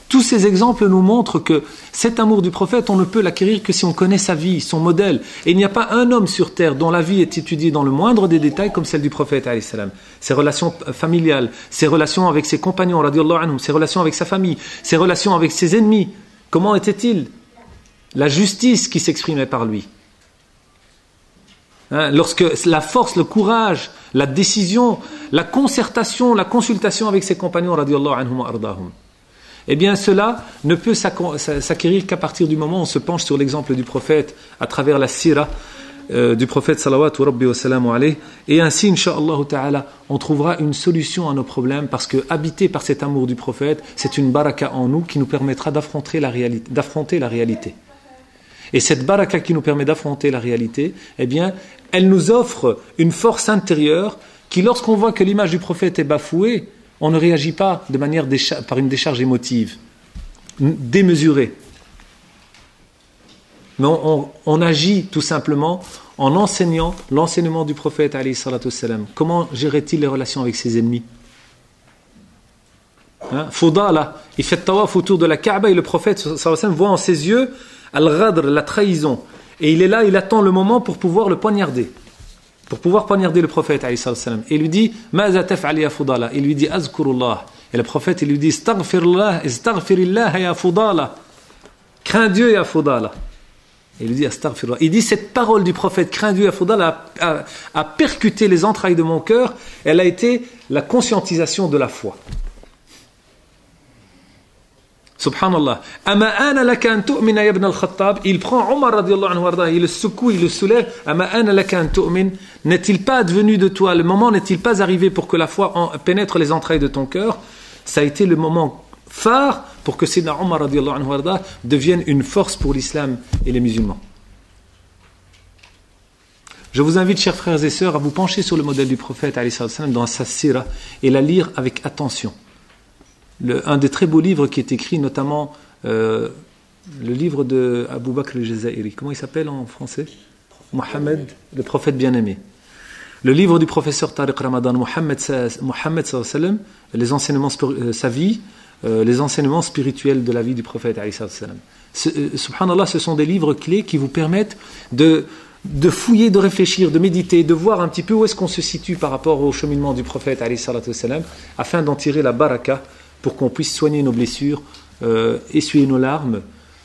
Speaker 2: Tous ces exemples nous montrent que cet amour du prophète, on ne peut l'acquérir que si on connaît sa vie, son modèle. Et il n'y a pas un homme sur terre dont la vie est étudiée dans le moindre des détails comme celle du prophète, alayhi salam. Ses relations familiales, ses relations avec ses compagnons, radiyallahu anhum, ses relations avec sa famille, ses relations avec ses ennemis. Comment était-il? La justice qui s'exprimait par lui. Lorsque la force, le courage, la décision, la concertation, la consultation avec ses compagnons, radiyallahu anhum wa ardahum. Eh bien, cela ne peut s'acquérir qu'à partir du moment où on se penche sur l'exemple du prophète à travers la sira du prophète salawatu rabbi wa salamu alayhi. Et ainsi, insha'Allah ta'ala, on trouvera une solution à nos problèmes parce que, habité par cet amour du prophète, c'est une baraka en nous qui nous permettra d'affronter la réalité. Et cette baraka qui nous permet d'affronter la réalité, eh bien, elle nous offre une force intérieure qui, lorsqu'on voit que l'image du prophète est bafouée, on ne réagit pas de manière par une décharge émotive, démesurée. Mais on agit tout simplement en enseignant l'enseignement du prophète, alayhi salatu wassalam. Comment gérait-il les relations avec ses ennemis? Fudala, il fait tawaf autour de la Kaaba et le prophète sallallahu alayhi wa sallam voit en ses yeux al-ghadr, la trahison. Et il est là, il attend le moment pour pouvoir le poignarder. Pour pouvoir poignarder le prophète, alayhi salam. Et il lui dit, Maza taf'al ya Fudala. Il lui dit, Azkurullah. Et le prophète, il lui dit, Astaghfirillah ya Fudala. Crains Dieu ya Fudala. Et il lui dit, Astaghfirullah. Il dit, cette parole du prophète, crains Dieu ya Fudala, a percuté les entrailles de mon cœur. Elle a été la conscientisation de la foi. Subhanallah. Ama ana laka an tu'mina ya ibn al-Khattab. Il prend Omar radiyallahu anhu warda, il le secoue, il le soulève. Ama ana laka an tu'min. N'est-il pas advenu de toi, le moment n'est-il pas arrivé pour que la foi pénètre les entrailles de ton cœur? Ça a été le moment phare pour que Sayyidina Omar radiyallahu anhu warda devienne une force pour l'islam et les musulmans. Je vous invite, chers frères et sœurs, à vous pencher sur le modèle du prophète alayhi salam dans sa sira et la lire avec attention. Un des très beaux livres qui est écrit, notamment le livre de Abu Bakr al-Jazairi. Comment il s'appelle en français? Mohammed, le prophète bien-aimé. Le livre du professeur Tariq Ramadan, Mohammed sallam, les enseignements, sa vie, les enseignements spirituels de la vie du prophète alayhi sallam. Subhanallah, ce sont des livres clés qui vous permettent de fouiller, de réfléchir, de méditer, de voir un petit peu où est-ce qu'on se situe par rapport au cheminement du prophète alayhi sallam, afin d'en tirer la baraka pour qu'on puisse soigner nos blessures, essuyer nos larmes,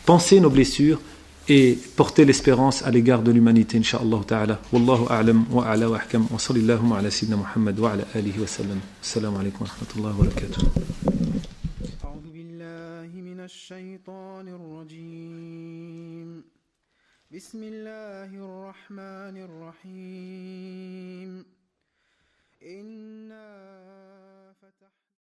Speaker 2: penser nos blessures et porter l'espérance à l'égard de l'humanité, incha'Allah ta'ala. Wallahu a'lam wa a'la wa ahkam wa sallallahu ala sayyidina Muhammad wa ala alihi wa sallam. Assalamu alaikum wa rahmatullahi wa barakatuh.
Speaker 1: أعوذ بالله من الشيطان الرجيم بسم الله الرحمن الرحيم